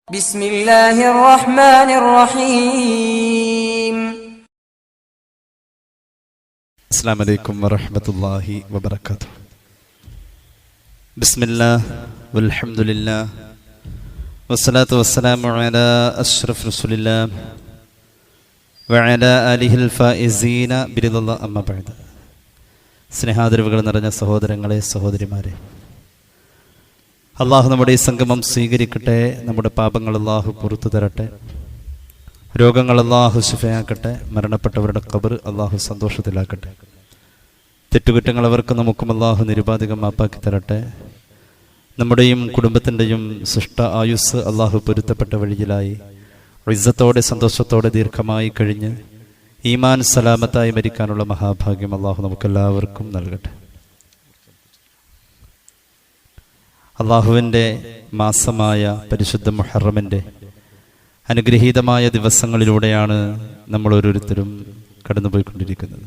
بسم الله الرحمن الرحيم. السلام عليكم ورحمة الله وبركاته. بسم الله والحمد لله والصلاة والسلام على أشرف رسول الله وعلى آله الفائزين برضا الله أما بعد. സ്നേഹാദരവുകൾ നിറഞ്ഞ സഹോദരങ്ങളെ, സഹോദരിമാരെ, അള്ളാഹു നമ്മുടെ ഈ സംഗമം സ്വീകരിക്കട്ടെ. നമ്മുടെ പാപങ്ങൾ അള്ളാഹു പുറത്തു തരട്ടെ. രോഗങ്ങൾ അള്ളാഹു ശിഫയാക്കട്ടെ. മരണപ്പെട്ടവരുടെ ഖബർ അള്ളാഹു സന്തോഷത്തിലാക്കട്ടെ. തെറ്റുകുറ്റങ്ങൾ അവർക്ക് നമുക്കും അള്ളാഹു നിരുപാധികം മാപ്പാക്കി തരട്ടെ. നമ്മുടെയും കുടുംബത്തിൻ്റെയും സൃഷ്ട ആയുസ് അള്ളാഹു പൊരുത്തപ്പെട്ട വഴിയിലായി ഇസ്സത്തോടെ സന്തോഷത്തോടെ ദീർഘമായി കഴിഞ്ഞ് ഈമാൻ സലാമത്തായി മരിക്കാനുള്ള മഹാഭാഗ്യം അള്ളാഹു നമുക്കെല്ലാവർക്കും നൽകട്ടെ. അള്ളാഹുവിൻ്റെ മാസമായ പരിശുദ്ധ മുഹറമിൻ്റെ അനുഗ്രഹീതമായ ദിവസങ്ങളിലൂടെയാണ് നമ്മൾ ഓരോരുത്തരും കടന്നുപോയിക്കൊണ്ടിരിക്കുന്നത്.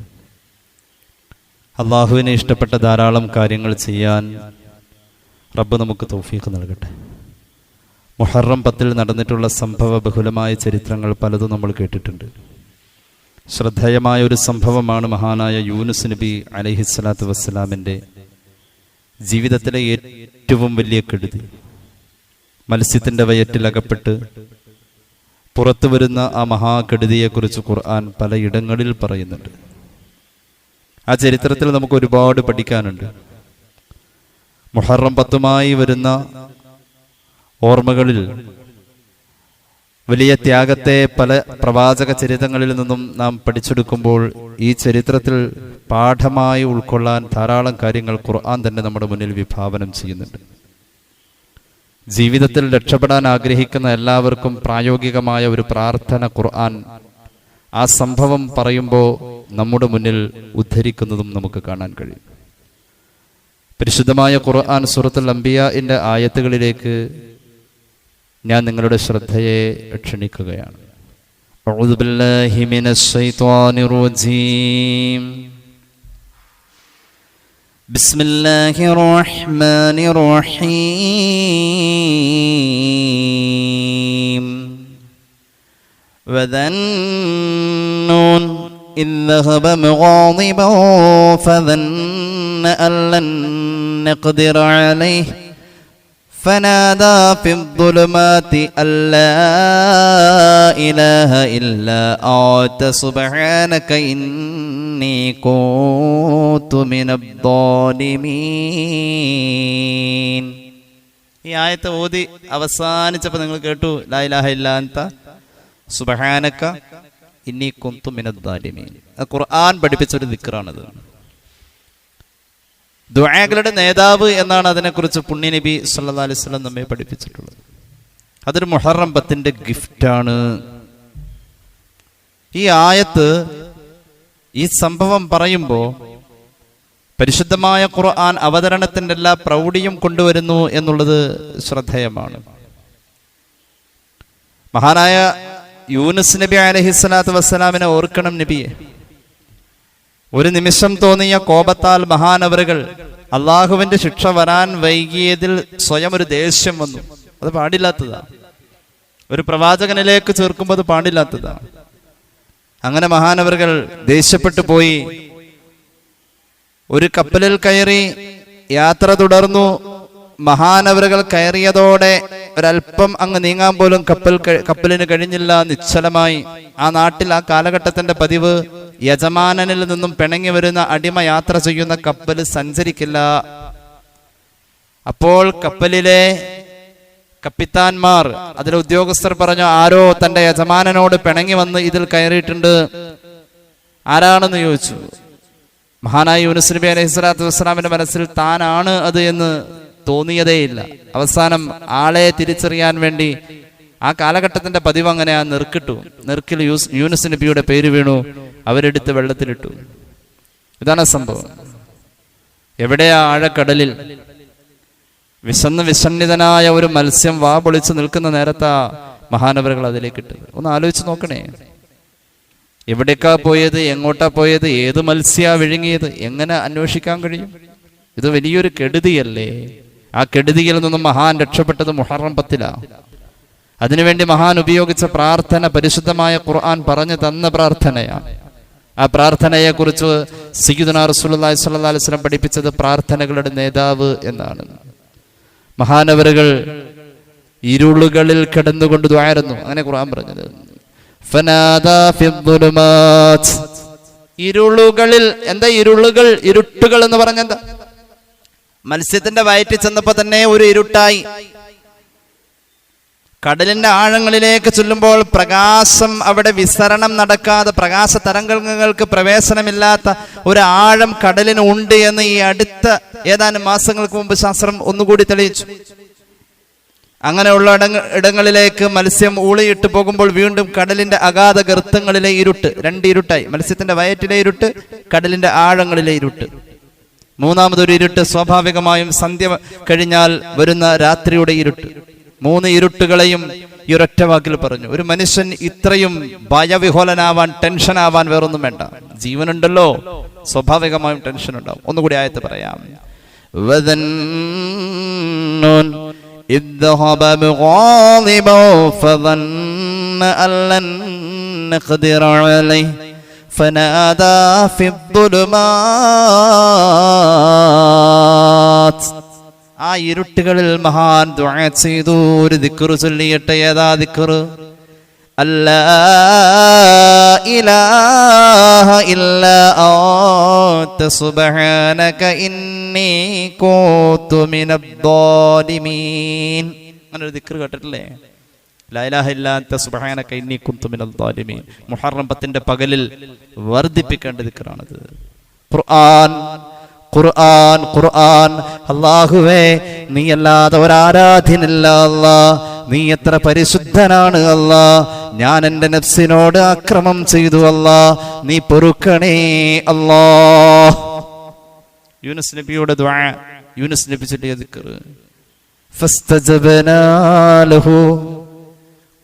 അള്ളാഹുവിനെ ഇഷ്ടപ്പെട്ട ധാരാളം കാര്യങ്ങൾ ചെയ്യാൻ റബ്ബ് നമുക്ക് തൗഫീഖ് നൽകട്ടെ. മുഹറം 10 നടന്നിട്ടുള്ള സംഭവ ബഹുലമായ ചരിത്രങ്ങൾ പലതും നമ്മൾ കേട്ടിട്ടുണ്ട്. ശ്രദ്ധേയമായ ഒരു സംഭവമാണ് മഹാനായ യൂനുസ് നബി അലൈഹിസ്സലാത്തു വസ്സലാമിൻ്റെ ജീവിതത്തിലെ ഏറ്റവും വലിയ കെടുതി. മത്സ്യത്തിൻ്റെ വയറ്റിലകപ്പെട്ട് പുറത്തു വരുന്ന ആ മഹാകെടുതിയെക്കുറിച്ച് ഖുർആൻ പലയിടങ്ങളിൽ പറയുന്നുണ്ട്. ആ ചരിത്രത്തിൽ നമുക്ക് ഒരുപാട് പഠിക്കാനുണ്ട്. മുഹറം 10 വരുന്ന ഓർമ്മകളിൽ വലിയ ത്യാഗത്തെ പല പ്രവാചക ചരിത്രങ്ങളിൽ നിന്നും നാം പഠിച്ചെടുക്കുമ്പോൾ ഈ ചരിത്രത്തിൽ പാഠമായി ഉൾക്കൊള്ളാൻ ധാരാളം കാര്യങ്ങൾ ഖുർആൻ തന്നെ നമ്മുടെ മുന്നിൽ വിഭാവനം ചെയ്യുന്നുണ്ട്. ജീവിതത്തിൽ രക്ഷപ്പെടാൻ ആഗ്രഹിക്കുന്ന എല്ലാവർക്കും പ്രായോഗികമായ ഒരു പ്രാർത്ഥന ഖുർആൻ ആ സംഭവം പറയുമ്പോൾ നമ്മുടെ മുന്നിൽ ഉദ്ധരിക്കുന്നതും നമുക്ക് കാണാൻ കഴിയും. പരിശുദ്ധമായ ഖുർആൻ സൂറത്തുൽ അംബിയാഇന്റെ ആയത്തുകളിലേക്ക് ഞാൻ നിങ്ങളുടെ ശ്രദ്ധയെ ക്ഷണിക്കുകയാണ്. അഊദു ബില്ലാഹി മിനശ് ശൈത്വാനിർ റജീം. ബിസ്മില്ലാഹിർ റഹ്മാനിർ റഹീം. വദന്നൂൻ ഇദ് ذهب مغاضبا فظن أن لن نقدر عليه فنادى في الظلمات أن لا إله إلا أنت سبحانك إني كنت من الظالمين. ഈ ആയത്ത് ഓതി അവസാനിച്ചപ്പോൾ നിങ്ങൾ കേട്ടു, ലാ ഇലാഹ ഇല്ലാ അൻത സുബ്ഹാനക ഇന്നി കുന്തു മിനദ് ദാലിമീൻ. ഖുർആൻ പഠിപ്പിച്ചൊരു ദിക്റാണത്. ദുആകളുടെ നേതാവ് എന്നാണ് അതിനെക്കുറിച്ച് പുണ്യ നബി സല്ലല്ലാഹു അലൈഹി വസല്ലം നമ്മെ പഠിപ്പിച്ചിട്ടുള്ളത്. അതൊരു മുഹറം 10 ഗിഫ്റ്റാണ്. ഈ ആയത്ത്, ഈ സംഭവം പറയുമ്പോൾ പരിശുദ്ധമായ ഖുർആൻ അവതരണത്തിന്റെ എല്ലാ പ്രൗഢിയും കൊണ്ടുവരുന്നു എന്നുള്ളത് ശ്രദ്ധേയമാണ്. മഹാനായ യൂനുസ് നബി അലൈഹിസ്സലാത്തു വസ്സലാമിനെ ഓർക്കണം നബിയെ. ഒരു നിമിഷം തോന്നിയ കോപത്താൽ മഹാനവറുകൾ അള്ളാഹുവിന്റെ ശിക്ഷ വരാൻ വൈകിയതിൽ സ്വയം ഒരു ദേഷ്യം വന്നു. അത് പാടില്ലാത്തതാ. ഒരു പ്രവാചകനിലേക്ക് ചേർക്കുമ്പോൾ അത് പാടില്ലാത്തതാ. അങ്ങനെ മഹാനവറുകൾ ദേഷ്യപ്പെട്ടു പോയി. ഒരു കപ്പലിൽ കയറി യാത്ര തുടർന്നു. മഹാനവറുകൾ കയറിയതോടെ ഒരല്പം അങ്ങ് നീങ്ങാൻ പോലും കപ്പലിന് കഴിഞ്ഞില്ല. നിശ്ചലമായി. ആ നാട്ടിൽ ആ കാലഘട്ടത്തിന്റെ പതിവ്, യജമാനനിൽ നിന്നും പിണങ്ങി വരുന്ന അടിമ യാത്ര ചെയ്യുന്ന കപ്പൽ സഞ്ചരിക്കില്ല. അപ്പോൾ കപ്പലിലെ കപ്പിത്താന്മാർ, അതിലെ ഉദ്യോഗസ്ഥർ പറഞ്ഞു, ആരോ തന്റെ യജമാനനോട് പിണങ്ങി വന്ന് ഇതിൽ കയറിയിട്ടുണ്ട്. ആരാണെന്ന് ചോദിച്ചു. മഹാനായ യൂനുസ് നബി അലൈഹിസ്സലാത്തു വസ്സലാമിന്റെ മനസ്സിൽ താനാണ് അത് എന്ന് തോന്നിയതേയില്ല. അവസാനം ആളെ തിരിച്ചറിയാൻ വേണ്ടി ആ കാലഘട്ടത്തിന്റെ പതിവ് അങ്ങനെ ആ നെറുക്കിട്ടു. നെറുക്കിൽ യൂനുസ് നബിയുടെ പേര് വീണു. അവരെടുത്ത് വെള്ളത്തിലിട്ടു. ഇതാണ് സംഭവം. എവിടെയാ? ആഴക്കടലിൽ. വിഷന്നിതനായ ഒരു മത്സ്യം വാ പൊളിച്ച് നിൽക്കുന്ന നേരത്താ മഹാനവറുകൾ അതിലേക്ക് ഇട്ടത്. ഒന്ന് ആലോചിച്ച് നോക്കണേ. എവിടേക്കാ പോയത്? എങ്ങോട്ടാ പോയത്? ഏത് മത്സ്യാ വിഴുങ്ങിയത്? എങ്ങനെ അന്വേഷിക്കാൻ കഴിയും? ഇത് വലിയൊരു കെടുതിയല്ലേ? ആ കെടുതിയിൽ നിന്നും മഹാൻ രക്ഷപ്പെട്ടത് മുഹറം 10. അതിനുവേണ്ടി മഹാൻ ഉപയോഗിച്ച പ്രാർത്ഥന പരിശുദ്ധമായ ഖുർആൻ പറഞ്ഞു തന്ന പ്രാർത്ഥനയാണ്. ആ പ്രാർത്ഥനയെക്കുറിച്ച് സയ്യിദുനാ റസൂലുള്ളാഹി സ്വല്ലല്ലാഹു അലൈഹി വസല്ലം പഠിപ്പിച്ചത് പ്രാർത്ഥനകളുടെ നേതാവ് എന്നാണ്. മഹാനവറുകൾ ഇരുളുകളിൽ കിടന്നുകൊണ്ട് ദുആയിരുന്നു, അങ്ങനെ ഖുർആൻ പറഞ്ഞത്. ഫനാദാ ഫിദ്ദുലുമാത്, ഇരുളുകളിൽ. എന്താ ഇരുളുകൾ? ഇരുട്ടുകൾ എന്ന് പറഞ്ഞെന്താ? മത്സ്യത്തിന്റെ വയറ്റിൽ ചെന്നപ്പോ തന്നെ ഒരു ഇരുട്ടായി. കടലിന്റെ ആഴങ്ങളിലേക്ക് ചെല്ലുമ്പോൾ പ്രകാശം അവിടെ വിസരണം നടക്കാതെ, പ്രകാശ തരംഗങ്ങൾക്ക് പ്രവേശനമില്ലാത്ത ഒരു ആഴം കടലിന് ഉണ്ട് എന്ന് ഈ അടുത്ത ഏതാനും മാസങ്ങൾക്ക് മുമ്പ് ശാസ്ത്രം ഒന്നുകൂടി തെളിയിച്ചു. അങ്ങനെയുള്ള ഇടങ്ങളിലേക്ക് മത്സ്യം ഊളിയിട്ട് പോകുമ്പോൾ വീണ്ടും കടലിന്റെ അഗാധ ഗർത്തങ്ങളിലെ ഇരുട്ട്, രണ്ട് ഇരുട്ടായി. മത്സ്യത്തിന്റെ വയറ്റിലെ ഇരുട്ട്, കടലിന്റെ ആഴങ്ങളിലെ ഇരുട്ട്. മൂന്നാമതൊരു ഇരുട്ട് സ്വാഭാവികമായും സന്ധ്യ കഴിഞ്ഞാൽ വരുന്ന രാത്രിയുടെ ഇരുട്ട്. മൂന്ന് ഇരുട്ടുകളെയും ഈ ഒരൊറ്റ വാക്കിൽ പറഞ്ഞു. ഒരു മനുഷ്യൻ ഇത്രയും ഭയവിഹ്വലനാവാൻ, ടെൻഷനാവാൻ വേറൊന്നും വേണ്ട. ജീവനുണ്ടല്ലോ, സ്വാഭാവികമായും ടെൻഷൻ ഉണ്ടാവും. ഒന്നുകൂടി ആയത്ത് പറയാം. إذ ذهب مغاضبا فظن أن لن نقدر عليه فنادى في الظلمات. ആ ഇരുട്ടുകളിൽ മഹാൻ ദുആ ചെയ്തു, ഒരു ദിക്ർ ചൊല്ലിയട്ടെ. ഏതാ ദിക്ർ? അല്ലാ ഇലാഹ ഇല്ലാ അൻത സുബ്ഹാനക ഇന്നി കുന്തു മിനദ്ദാലിമീൻ. അങ്ങനെ ഒരു ദിക്ർ കേട്ടിട്ടില്ലേ? ലാ ഇലാഹ ഇല്ലാ അൻത സുബ്ഹാനക ഇന്നി കുന്തു മിനദ്ദാലിമീൻ. മുഹറം 10ന്റെ പകലിൽ വർദ്ധിപ്പിക്കേണ്ട ദിക്റാണത്. ഖുർആൻ ഖുർആൻ ഖുർആൻ. അല്ലാഹുവേ, നീ അല്ലാതെ ഒരാരാധ്യനില്ല അല്ലാ. നീ എത്ര പരിശുദ്ധനാണ് അല്ലാ. ഞാൻ എൻ്റെ നഫ്സിനോട് അക്രമം ചെയ്തു അല്ലാ, നീ പൊറുക്കണേ അല്ലാ. യൂനുസ് നബിയുടെ ദുആ, യൂനുസ് നബി ചൊല്ലിയ ദിക്ർ. ഫസ്തജബ്നാ ലഹു.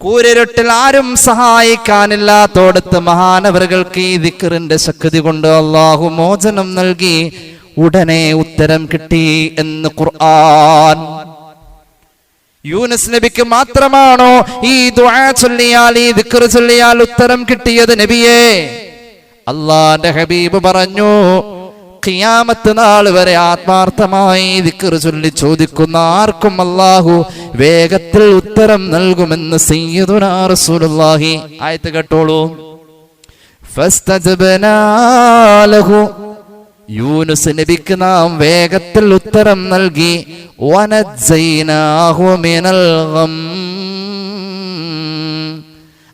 കൂരിരുട്ടിൽ ആരും സഹായിക്കാനില്ലാത്തോടത്ത് മഹാനവറുകൾക്ക് ഈ ദിക്റിന്റെ ശക്തി കൊണ്ട് അല്ലാഹു മോചനം നൽകി. ഉടനെ ഉത്തരം കിട്ടി എന്ന് ഖുർആൻ. യൂനുസ് നബിക്ക് മാത്രമാണോ ഈ ദുആ ചൊല്ലിയാൽ, ഈ ദിക്ർ ചൊല്ലിയാൽ ഉത്തരം കിട്ടിയത്? നബിയേ, അല്ലാഹുവിന്റെ ഹബീബ് പറഞ്ഞു, ഖിയാമത്ത് നാൾ വരെ ആത്മാർത്ഥമായി ദിക്ർ ചൊല്ലി ചോദിക്കുന്ന ആർക്കും അല്ലാഹു വേഗത്തിൽ ഉത്തരം നൽകുമെന്ന് സയ്യിദുനാ റസൂലുള്ളാഹി. ആയത്ത് കേട്ടോളൂ. ഫസ്തജബ്നാ ലഹു. യൂനുസ് നബിക്ക് നാം വേഗത്തിൽ ഉത്തരം നൽകി. വനജ്ജൈനാഹു മിനൽ ഗം.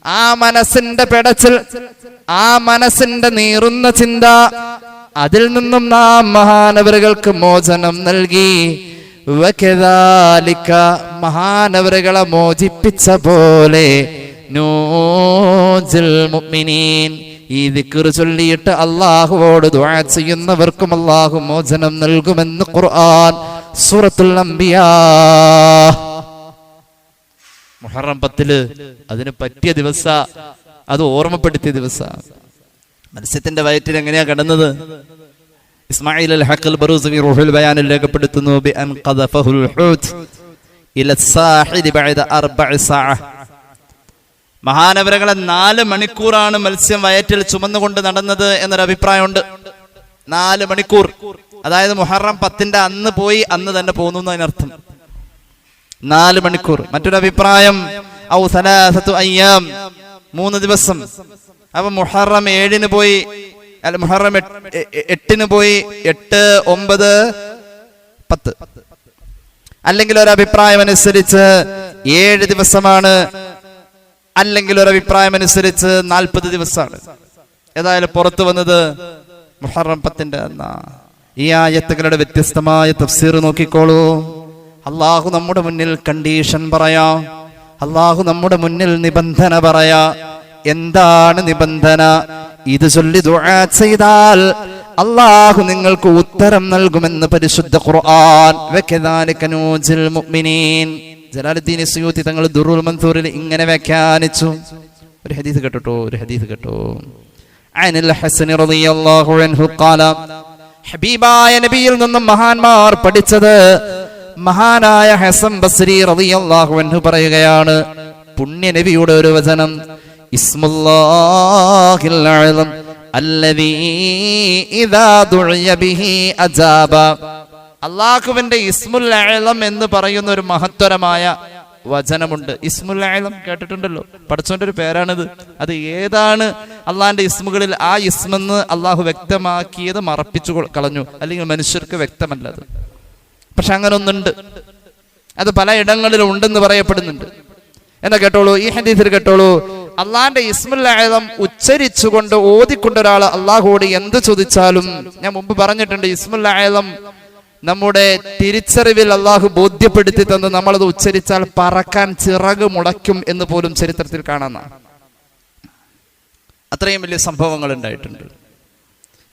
ആ മനസ്സിന്റെ പെടച്ചിൽ, ആ മനസ്സിന്റെ നീറുന്ന ചിന്ത, അതിൽ നിന്നും നാം മഹാനവറുകൾക്ക് മോചനം നൽകി. വകദാലിക, മഹാനവറുകളെ മോചിപ്പിച്ച പോലെ, നൂജിൽ മുഅ്മിനീൻ. ഈ ദിക്ർ ചൊല്ലിയിട്ട് അല്ലാഹുവോട് ദുആ ചെയ്യുന്നവർക്കും അല്ലാഹു മോചനം നൽകുമെന്ന് ഖുർആൻ സൂറത്തുൽ അംബിയാ. മുഹറം 10 അതിന് പറ്റിയ ദിവസ, അത് ഓർമ്മപ്പെടുത്തിയ ദിവസ. മത്സ്യത്തിന്റെ വയറ്റിൽ എങ്ങനെയാ കിടന്നത്? ഇസ്മായിൽ അൽ ഹഖൽ ബറൂസവി റൂഹുൽ ബയാനിൽ രേഖപ്പെടുത്തുന്നു, ബി അൻ ഖദഫഹുൽ ഹൂത് ഇല സാഹിദി ബഅദ 4 സഅ. മഹാനവറുകളെ 4 മണിക്കൂറാണ് മത്സ്യം വയറ്റിൽ ചുമന്നുകൊണ്ട് നടന്നത് എന്നൊരു അഭിപ്രായമുണ്ട്. 4 മണിക്കൂർ, അതായത് മുഹറം 10ന്റെ അന്ന് പോയി അന്ന് തന്നെ പോകുന്നു എന്നതിനർത്ഥം. 4 മണിക്കൂർ. മറ്റൊരു അഭിപ്രായം ഔ സലാസതു അയ്യാം, 3 ദിവസം. അപ്പൊ മുഹറം 7-ന് പോയി, അല്ല മുഹറം 8-ന് പോയി, 8, 9, 10. അല്ലെങ്കിൽ ഒരു അഭിപ്രായം അനുസരിച്ച് 7 ദിവസമാണ്, അല്ലെങ്കിൽ ഒരു അഭിപ്രായം അനുസരിച്ച് 40 ദിവസമാണ്. ഏതായാലും പുറത്തു വന്നത് മുഹറം 10ന്റെ അന്നാ. ഈ ആയത്തുകളുടെ വ്യത്യസ്തമായ തഫ്സീർ നോക്കിക്കോളൂ. അള്ളാഹു നമ്മുടെ മുന്നിൽ കണ്ടീഷൻ പറയാ, അള്ളാഹു നമ്മുടെ മുന്നിൽ നിബന്ധന പറയാ. എന്താണ് നിബന്ധന? ഇത് ചൊല്ലി ദുആ ചെയ്താൽ അള്ളാഹു നിങ്ങൾക്ക് ഉത്തരം നൽകുമെന്ന് പരിശുദ്ധ ഖുർആൻ. വകദാലിക നൂജിൽ മുഅ്മിനീൻ. ജലാലുദ്ദീൻ സുയൂത്തി തങ്ങൾ ദുറുൽ മൻസൂറിൽ ഇങ്ങനെ വ്യാഖ്യാനിച്ചു. ഒരു ഹദീസ് കേട്ടോ, ഒരു ഹദീസ് കേട്ടോ. അനിൽ ഹസൻ റളിയല്ലാഹു അൻഹു ഖാല, ഹബീബായ നബിയിൽ നിന്നും മഹാന്മാർ പഠിച്ചത്, മഹാനായ ഹസൻ ബസ്രി റളിയല്ലാഹു അൻഹു പറയുകയാണ്, പുണ്യ നബിയുടെ ഒരു വചനം, ഇസ്മുല്ലാഹിൽ അഅ്ലം അല്ലദീ ഇദാ ദുഇയ ബിഹി അജാബ. അല്ലാഹുവിന്റെ ഇസ്മുൽ അഅ്ലം എന്ന് പറയുന്ന ഒരു മഹത്വരമായ വചനമുണ്ട്. ഇസ്മുൽ അഅ്ലം കേട്ടിട്ടുണ്ടല്ലോ, പഠിച്ചോന്റെ ഒരു പേരാണിത്. അത് ഏതാണ് അള്ളാഹിന്റെ ഇസ്മുകളിൽ? ആ ഇസ്മെന്ന് അള്ളാഹു വ്യക്തമാക്കിയത് മറപ്പിച്ചു കളഞ്ഞു, അല്ലെങ്കിൽ മനുഷ്യർക്ക് വ്യക്തമല്ലത്. പക്ഷെ അങ്ങനെ ഒന്നുണ്ട്, അത് പല ഇടങ്ങളിലും ഉണ്ടെന്ന് പറയപ്പെടുന്നുണ്ട്. എന്താ കേട്ടോളൂ, ഈ ഹദീസിൽ കേട്ടോളൂ, അള്ളാഹിന്റെ ഇസ്മുൽ അഅ്ലം ഉച്ചരിച്ചുകൊണ്ട് ഓതിക്കൊണ്ട് ഒരാൾ അള്ളാഹുവോട് എന്ത് ചോദിച്ചാലും, ഞാൻ മുമ്പ് പറഞ്ഞിട്ടുണ്ട്, ഇസ്മുൽ അഅ്ലം നമ്മുടെ തിരിച്ചറിവിൽ അള്ളാഹു ബോധ്യപ്പെടുത്തി തന്ന് നമ്മളത് ഉച്ചരിച്ചാൽ പറക്കാൻ ചിറക് മുളയ്ക്കും എന്ന് പോലും ചരിത്രത്തിൽ കാണാം. അത്രയും വലിയ സംഭവങ്ങൾ ഉണ്ടായിട്ടുണ്ട്.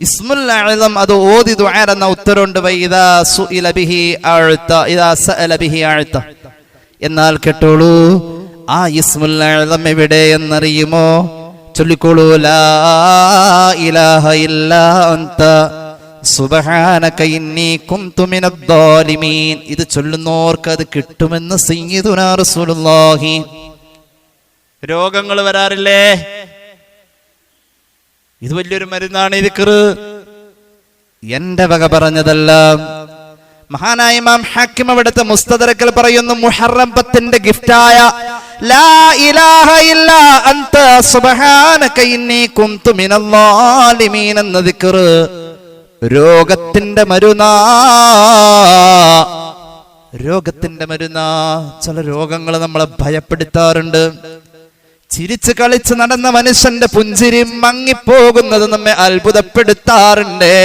ഇസ്മുൽ അഅ്ലം അത് ഓതി ദുആ എന്ന ഉത്തരവുണ്ട്. വഇദാ സുഇല ബിഹി അഅ്ത ഇദാ സഅല ബിഹി അഅ്ത. എന്നാൽ കേട്ടോളൂ, ആ ഇസ്മുൽ അഅ്ലം എവിടെ എന്നറിയുമോ? ചൊല്ലിക്കോളൂ, ലാ ഇലാഹ ഇല്ലാ അൻത സുബ്ഹാനക ഇന്നി കുന്തു മിനദ് ളാലിമീൻ. ഇത് ചൊല്ലുന്നവർക്ക് അത് കിട്ടുമെന്ന് സയ്യിദുനാ റസൂലുള്ളാഹി. രോഗങ്ങൾ വരാറില്ലേ? ഇത് വലിയൊരു മരുന്നാണ് ഈ ദിക്ർ. എന്റെ വക പറഞ്ഞതല്ല. മഹാനായ ഇമാം ഹാക്കിം അവിടുത്തെ മുസ്തദറക്കിൽ പറയുന്നു, മുഹറം 10ന്റെ ഗിഫ്റ്റായ ലാ ഇലാഹ ഇല്ലാ അൻത സുബ്ഹാനക ഇന്നി കുന്തു മിനൽ ളാലിമീൻ എന്ന ദിക്ർ രോഗത്തിന്റെ മരുന്നാ. രോഗത്തിന്റെ മരുന്നാ. ചില രോഗങ്ങൾ നമ്മളെ ഭയപ്പെടുത്താറുണ്ട്. ചിരിച്ച് കളിച്ച് നടന്ന മനുഷ്യന്റെ പുഞ്ചിരി മങ്ങിപ്പോകുന്നത് നമ്മെ അത്ഭുതപ്പെടുത്താറുണ്ട്.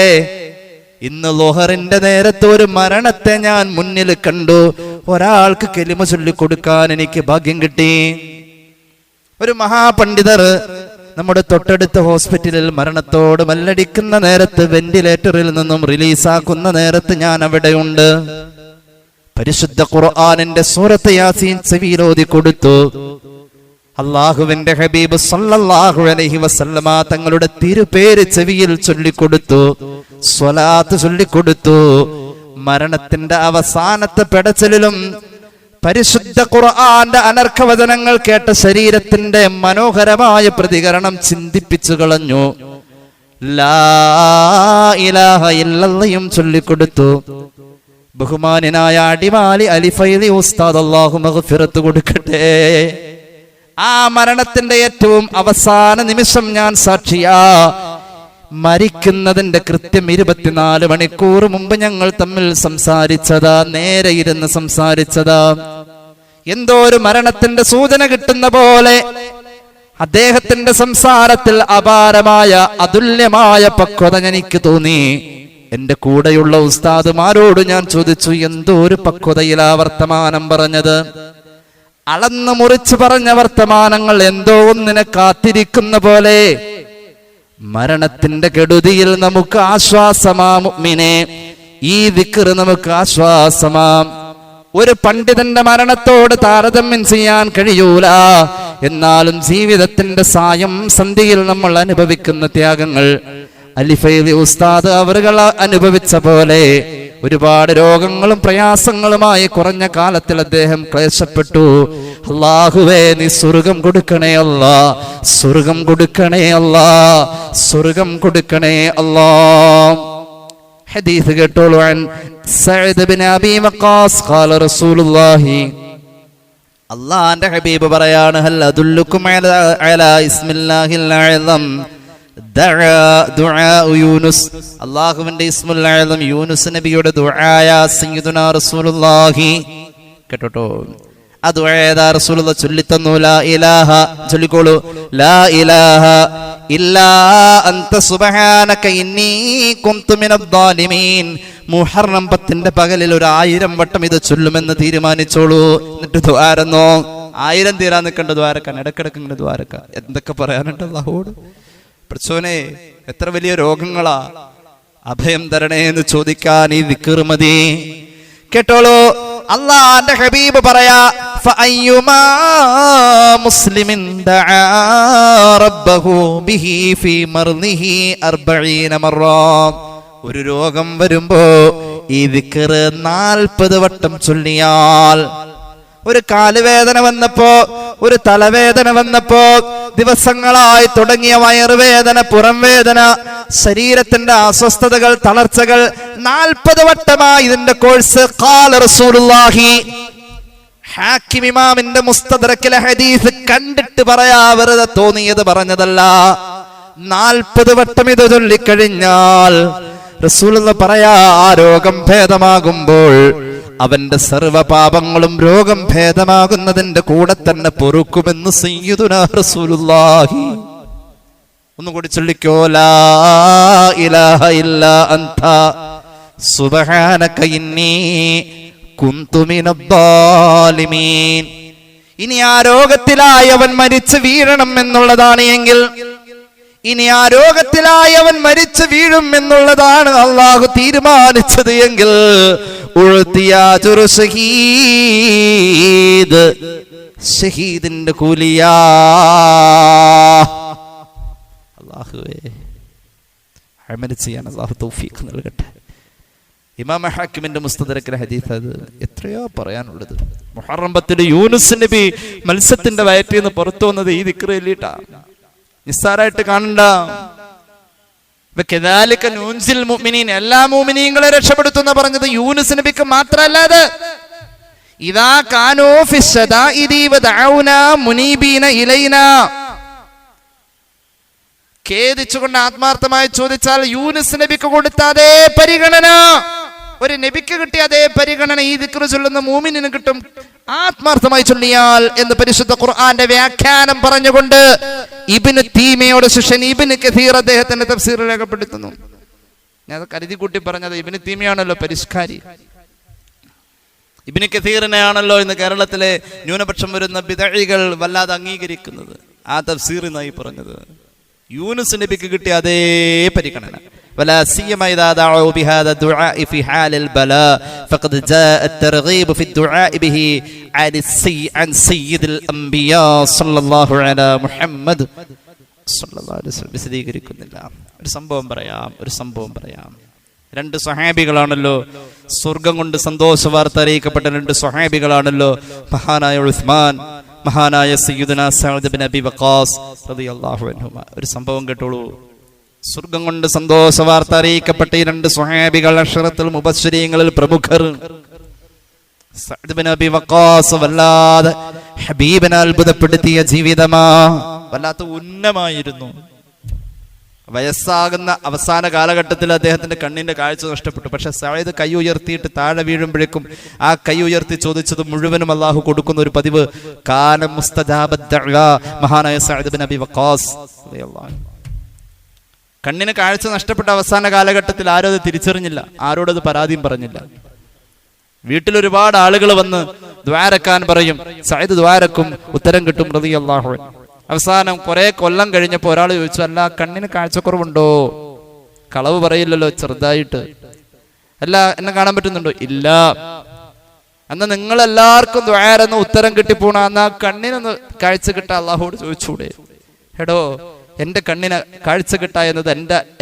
ഇന്ന് ളുഹറിന്റെ നേരത്തെ ഒരു മരണത്തെ ഞാൻ മുന്നിൽ കണ്ടു. ഒരാൾക്ക് കലിമ ചൊല്ലിക്കൊടുക്കാൻ എനിക്ക് ഭാഗ്യം കിട്ടി. ഒരു മഹാപണ്ഡിതർ നമ്മുടെ തൊട്ടടുത്ത ഹോസ്പിറ്റലിൽ മരണത്തോട് മല്ലടിക്കുന്ന നേരത്ത്, വെന്റിലേറ്ററിൽ നിന്നും റിലീസാക്കുന്ന നേരത്ത് ഞാൻ അവിടെയുണ്ട്. പരിശുദ്ധ ഖുർആനിന്റെ സൂറത്ത് യാസീൻ ചെവിയിലോതി കൊടുത്തു. അല്ലാഹുവിന്റെ ഹബീബ് സല്ലല്ലാഹു അലൈഹി വസല്ലമ തങ്ങളുടെ തിരുപേര് ചെവിയിൽ ചൊല്ലിക്കൊടുത്തു, സ്വലാത്ത് ചൊല്ലിക്കൊടുത്തു. മരണത്തിന്റെ അവസാനത്തെ പെടച്ചിലും പരിശുദ്ധ ഖുർആന്റെ അനർഘവചനങ്ങൾ കേട്ട ശരീരത്തിന്റെ മനോഹരമായ പ്രതികരണം ചിന്തിപ്പിച്ചു കളഞ്ഞു. ലാ ഇലാഹ ഇല്ലല്ലയും ചൊല്ലിക്കൊടുത്തു. ബഹുമാനായ അടിമാലി അലിഫൈലി ഉസ്താദ് അല്ലാഹു മഗ്ഫിറത്ത് കൊടുക്കട്ടെ. ആ മരണത്തിന്റെ ഏറ്റവും അവസാന നിമിഷം ഞാൻ സാക്ഷിയാ. മരിക്കുന്നതിന്റെ കൃത്യം 24 മണിക്കൂർ മുമ്പ് ഞങ്ങൾ തമ്മിൽ സംസാരിച്ചതാ, നേരെ ഇരുന്ന് സംസാരിച്ചതാ. എന്തോ ഒരു മരണത്തിന്റെ സൂചന കിട്ടുന്ന പോലെ അദ്ദേഹത്തിന്റെ സംസാരത്തിൽ അപാരമായ അതുല്യമായ പക്വത എനിക്ക് തോന്നി. എന്റെ കൂടെയുള്ള ഉസ്താദുമാരോട് ഞാൻ ചോദിച്ചു, എന്തോ ഒരു പക്വതയിലാ വർത്തമാനം പറഞ്ഞത്. അളന്നു മുറിച്ചു പറഞ്ഞ വർത്തമാനങ്ങൾ എന്തോ ഒന്നിനെ കാത്തിരിക്കുന്ന പോലെ. മരണത്തിന്റെ കെടുതിയിൽ നമുക്ക് ആശ്വാസമാ മുഅ്മിനേ, ഈ ദിക്ർ നമുക്ക് ആശ്വാസമാ. ഒരു പണ്ഡിതന്റെ മരണത്തോട് താരതമ്യം ചെയ്യാൻ കഴിയൂല. എന്നാലും ജീവിതത്തിന്റെ സായം സന്ധിയിൽ നമ്മൾ അനുഭവിക്കുന്ന ത്യാഗങ്ങൾ അലിഫൈലി ഉസ്താദ് അവരുകൾ അനുഭവിച്ച പോലെ ഒരുപാട് രോഗങ്ങളും പ്രയാസങ്ങളുമായി കുറഞ്ഞ കാലത്തിൽ അദ്ദേഹം ക്ലേശപ്പെട്ടു. അല്ലാഹുവേ, നീ സ്വർഗം കൊടുക്കണേ അല്ലാ, സ്വർഗം കൊടുക്കണേ അല്ലാ, സ്വർഗം കൊടുക്കണേ അല്ലാ. ഹദീസ് കേട്ടോളൂ. സഅദ് ബിൻ അബീ വഖാസ് ഖാല റസൂലുള്ളാഹി, അല്ലാഹുവിന്റെ ഹബീബ് പറയാണ്, ഹൽ അദുല്ലുക്കും അലാ ഇസ്മില്ലാഹിൽ അഅ്ലം ദുആ യൂനുസ്. അല്ലാഹുവിന്റെ ഇസ്മുൽ അഅ്ലം യൂനുസ് നബിയുടെ ദുആയ സയ്യിദുനാ റസൂലുള്ളാഹി. കേട്ടോ, ആ ദുആ ഏതാ? റസൂലുള്ളാഹി ചൊല്ലിത്തന്നു. ലാ ഇലാഹ, ചൊല്ലിക്കോളൂ, ലാ ഇലാഹ ഇല്ലാ അൻത സുബ്ഹാനക ഇന്നി കുന്തു മിനദ് ളാലിമീൻ. മുഹറം 10ന്റെ പകലിൽ 1000 വട്ടം ഇത് ചൊല്ലുമെന്ന് തീരുമാനിച്ചോളൂ. എന്നിട്ട് ദ്വാരന്നോ, 1000 തീരാൻ നിൽക്കേണ്ട ദ്വാരക്കാൻ, ഇടക്കിടക്ക് ഇങ്ങനെ ദ്വാരക്ക. എന്തൊക്കെ പറയാനുണ്ട് അല്ലാഹുവോട്. പഠിച്ചോനെ, എത്ര വലിയ രോഗങ്ങളാ, അഭയം തരണേ എന്ന് ചോദിക്കാൻ ഈ ദിക്ർ മതി. കേട്ടോളൂ, അല്ലാഹുവിന്റെ ഹബീബ് പറയാ, ഫഅയ്യുമാ മുസ്ലിമിൻ ദഅ റബ്ബഹു ബിഹി ഫീ മർദിഹി 40 മറ. ഒരു രോഗം വരുമ്പോ ഈ ദിക്ർ 40 വട്ടം ചൊല്ലിയാൽ, ഒരു കാലുവേദന വന്നപ്പോ, ഒരു തലവേദന വന്നപ്പോ, ദിവസങ്ങളായി തുടങ്ങിയ വയറുവേദന, പുറം വേദന, ശരീരത്തിന്റെ അസ്വസ്ഥതകൾ, തളർച്ചകൾ, 40 വട്ടമായി ഇതിന്റെ കോഴ്സ്. ഖാല റസൂലുള്ളാഹി, ഹാക്കിം ഇമാമിന്റെ മുസ്തദ്റക്കിലെ ഹദീസ് കണ്ടിട്ട് പറയാ, വെറുതെ തോന്നിയത് പറഞ്ഞതല്ല. 40 വട്ടം ഇത് ചൊല്ലിക്കഴിഞ്ഞാൽ റസൂലുള്ള പറയാ, ആ രോഗം ഭേദമാകുമ്പോൾ അവന്റെ സർവ്വപാപങ്ങളും രോഗം ഭേദമാകുന്നതിന്റെ കൂടെ തന്നെ പൊറുക്കുമെന്ന് സയ്യിദുനാ റസൂലുള്ളാഹി. ഒന്നുകൂടി ചൊല്ലിക്കോ, ലാ ഇലാഹ ഇല്ലാ അൻത സുബ്ഹാനക ഇന്നി കുന്തു മിനദ്ദാലിമീൻ. ഇനി ആ രോഗത്തിലായി അവൻ മരിച്ചു വീഴണം എന്നുള്ളതാണ് എങ്കിൽ, ഇനി ആ രൂപത്തിലായി അവൻ മരിച്ചു വീഴും എന്നുള്ളതാണ് അള്ളാഹു തീരുമാനിച്ചത് എങ്കിൽ, ഷഹീദിന്റെ കൂലിയാ. അല്ലാഹുവേ, അമൽ ചെയ്യാൻ അല്ലാഹു തൗഫീഖ് നൽകട്ടെ. ഇമാം ഹാക്കിമിന്റെ മുസ്തദറക്കിലെ ഹദീസ്, അത് എത്രയോ പറയാനുള്ളത്. മുഹറം 10 യൂനുസ് നബി മത്സ്യത്തിന്റെ വയറ്റിൽ നിന്ന് പുറത്തു വന്നത് ഈ ദിക്ർ ചൊല്ലിയിട്ടാ. നിസ്സാരായിട്ട് കാണണ്ട. എല്ലാ മുഅ്മിനീങ്ങളെ രക്ഷപ്പെടുത്തുന്ന പറഞ്ഞത് യൂനുസ് നബിക്ക് മാത്രമല്ല. അത് ഇദാ കാനൂ ഫിശ്ശദാഇദി വദഊനാ മുനീബീന ഇലൈനാ, ഖേദിച്ചുകൊണ്ട് ആത്മാർത്ഥമായി ചോദിച്ചാൽ യൂനുസ് നബിക്ക് കൊടുത്ത അതേ പരിഗണന, ഒരു നബിക്ക് കിട്ടിയ അതേ പരിഗണന ഈ ദിക്ർ ചൊല്ലുന്ന മുഅ്മിനിന് കിട്ടും, ആത്മാർത്ഥമായി ചൊല്ലിയാൽ എന്ന് പരിശുദ്ധ ഖുർആന്റെ വ്യാഖ്യാനം പറഞ്ഞുകൊണ്ട് ഇബ്നു തീമയുടെ ശിഷ്യൻ ഇബ്നു കഥീർ അദ്ദേഹത്തിന്റെ തഫ്സീറിൽ രേഖപ്പെടുത്തുന്നു. ഞാൻ കരുതി കൂട്ടി പറഞ്ഞത്, ഇബ്നു തീമയാണല്ലോ പരിഷ്കാരി. ഇബ്നു കഥീറിനെയാണല്ലോ ഇന്ന് കേരളത്തിലെ ന്യൂനപക്ഷം വരുന്ന ബിദഈകൾ വല്ലാതെ അംഗീകരിക്കുന്നത്. ആ തഫ്സീറിനായി പറഞ്ഞത് യൂനുസ് നബിക്ക് കിട്ടിയ അതേ പരിഗണന. ولا سيما إذا دعوا بهذا الدعاء في حال البلاء فقد جاء الترغيب في الدعاء به عن سيد الأنبياء صلى الله على محمد صلى الله عليه وسلم. വിശദീകരിക്കുന്നില്ല. ഒരു സംഭവം പറയാം. 2 സ്വഹാബികളാണല്ലോ, സ്വർഗം കൊണ്ട് സന്തോഷ വാർത്ത അറിയിക്കപ്പെട്ട 2 സ്വഹാബികളാണല്ലോ, മഹാനായ ഉസ്മാൻ, മഹാനായ സയ്യിദുനാ സഅദ് ബിൻ അബി വഖാസ് റളിയല്ലാഹു അൻഹുമാ. ഒരു സംഭവം കേട്ടോളൂ. സ്വർഗം കൊണ്ട് സന്തോഷ വാർത്ത അറിയിക്കപ്പെട്ട ഈ 2 സ്വഹാബികൾ, അശ്റത്തുൽ മുബശ്ശിരീങ്ങളിൽ പ്രമുഖർ. സഅദ് ബിൻ അബി വഖാസ് വല്ലാതെ ഹബീബിനെ അത്ഭുതപ്പെടുത്തിയ ജീവിതമാ, വല്ലാത്ത ഉന്നമായിരുന്നു. വയസ്സാകുന്ന അവസാന കാലഘട്ടത്തിൽ അദ്ദേഹത്തിന്റെ കണ്ണിന്റെ കാഴ്ച നഷ്ടപ്പെട്ടു. പക്ഷെ സഅദ് കൈ ഉയർത്തിയിട്ട് താഴെ വീഴുമ്പോഴേക്കും ആ കൈ ഉയർത്തി ചോദിച്ചത് മുഴുവനും അള്ളാഹു കൊടുക്കുന്ന ഒരു പതിവ്. കാന മുസ്തജാബദ് ദഅ്വ, മഹാനായ സഅദ് ബിൻ അബി വഖാസ് റളിയല്ലാഹു. കണ്ണിന് കാഴ്ച നഷ്ടപ്പെട്ട അവസാന കാലഘട്ടത്തിൽ ആരും അത് തിരിച്ചറിഞ്ഞില്ല, ആരോടത് പരാതിയും പറഞ്ഞില്ല. വീട്ടിൽ ഒരുപാട് ആളുകൾ വന്ന് ദ്വാരക്കാൻ പറയും, സഅദ് ദ്വാരക്കും, ഉത്തരം കിട്ടും റളിയല്ലാഹു അൻഹു. അവസാനം കുറെ കൊല്ലം കഴിഞ്ഞപ്പോൾ ഒരാൾ ചോദിച്ചു, അല്ല കണ്ണിന് കാഴ്ചക്കുറവുണ്ടോ? കളവ് പറയില്ലല്ലോ, ചെറുതായിട്ട്. അല്ല എന്നെ കാണാൻ പറ്റുന്നുണ്ടോ? ഇല്ല. എന്നാ നിങ്ങളെല്ലാവർക്കും ദ്വാരെന്ന് ഉത്തരം കിട്ടിപ്പോണ, എന്നാ കണ്ണിനൊന്ന് കാഴ്ച കിട്ടാ അള്ളാഹുവോട് ചോദിച്ചൂടെ? എടോ, എന്റെ കണ്ണിന് കാഴ്ച കിട്ടാ എന്നത്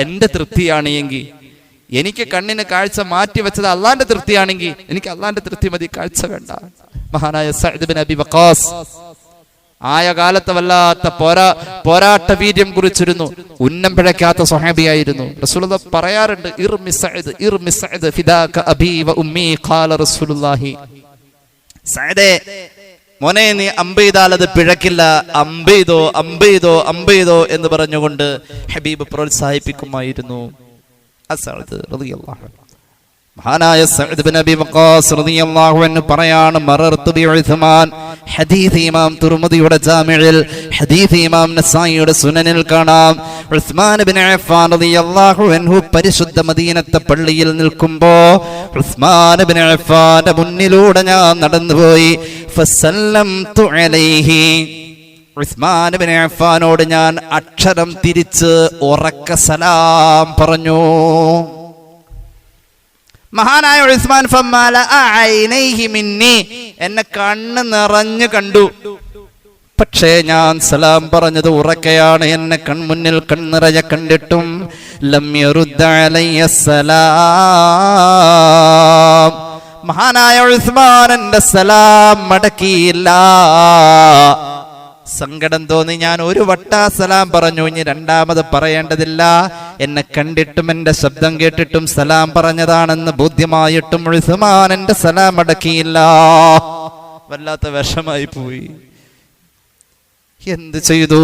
എന്റെ തൃപ്തിയാണ് എങ്കിൽ, എനിക്ക് കണ്ണിന് കാഴ്ച മാറ്റി വെച്ചത് അള്ളാന്റെ തൃപ്തിയാണെങ്കിൽ എനിക്ക് അള്ളാന്റെ തൃപ്തി മതി, കാഴ്ച വേണ്ട. മഹാനായ സഅദ് ബിൻ അബി വഖാസ് ആയ കാലത്ത് വല്ലാത്ത പോരാട്ട വീര്യം കുറിച്ചിരുന്നു. ഉന്നം പിഴയ്ക്കാത്ത സ്വഹാബിയായിരുന്നു. റസൂലുള്ളാഹി പറയാറുണ്ട്, ഇർമി സഅദ് ഫിദാക അബീ വ ഉമ്മീ ഖാല റസൂലുള്ളാഹി. സഅദേ, മോനെ നീ അമ്പെയ്താൽ അത് പിഴക്കില്ല, അമ്പെയ്തോ എന്ന് പറഞ്ഞുകൊണ്ട് ഹബീബ് പ്രോത്സാഹിപ്പിക്കുമായിരുന്നു. സഅദ് റളിയല്ലാഹു അൻഹു. മഹാനായ സഅദ് ബിൻ അബി വഖാസ് റളിയല്ലാഹു അൻഹു പറയാണ്, മറർതു ബി ഉസ്മാൻ. ഹദീസ് ഇമാം തുർമുദിയുടെ ജാമിഉൽ, ഹദീസ് ഇമാം നസായിയുടെ സുനനിൽ കാണാം. ഉസ്മാൻ ബിൻ അഫ്ഫാൻ റളിയല്ലാഹു അൻഹു പരിശുദ്ധ മദീനത്തെ പള്ളിയിൽ നിൽക്കുമ്പോൾ ഉസ്മാൻ ബിൻ അഫ്ഫാന്റെ മുന്നിലൂടെ ഞാൻ നടന്നുപോയി. ഫസല്ലംതു അലൈഹി, ഉസ്മാൻ ബിൻ അഫ്ഫാനോട് ഞാൻ അക്ഷരം തിരിച്ച് ഉറക്ക സലാം പറഞ്ഞു. മഹാനായ ഉസ്മാൻ എന്നെ കണ്ണ് നിറഞ്ഞു കണ്ടു. പക്ഷേ ഞാൻ സലാം പറഞ്ഞത് ഉറക്കെയാണ്. എന്നെ കൺമുന്നിൽ കണ്ണിറയെ കണ്ടിട്ടും ലം യറുദ്ദ അലയ്യ സലാം, മഹാനായ ഉസ്മാൻ എന്റെ സലാം മടക്കിയില്ല. സങ്കടം തോന്നി. ഞാൻ ഒരു വട്ട സലാം പറഞ്ഞു, ഇനി രണ്ടാമത് പറയേണ്ടതില്ല. എന്നെ കണ്ടിട്ടും എന്റെ ശബ്ദം കേട്ടിട്ടും സലാം പറഞ്ഞതാണെന്ന് ബോധ്യമായിട്ടും ഉസ്മാൻ എന്റെ സലാം മടക്കിയില്ല. വല്ലാത്ത വിഷമായി പോയി. എന്ത് ചെയ്തു?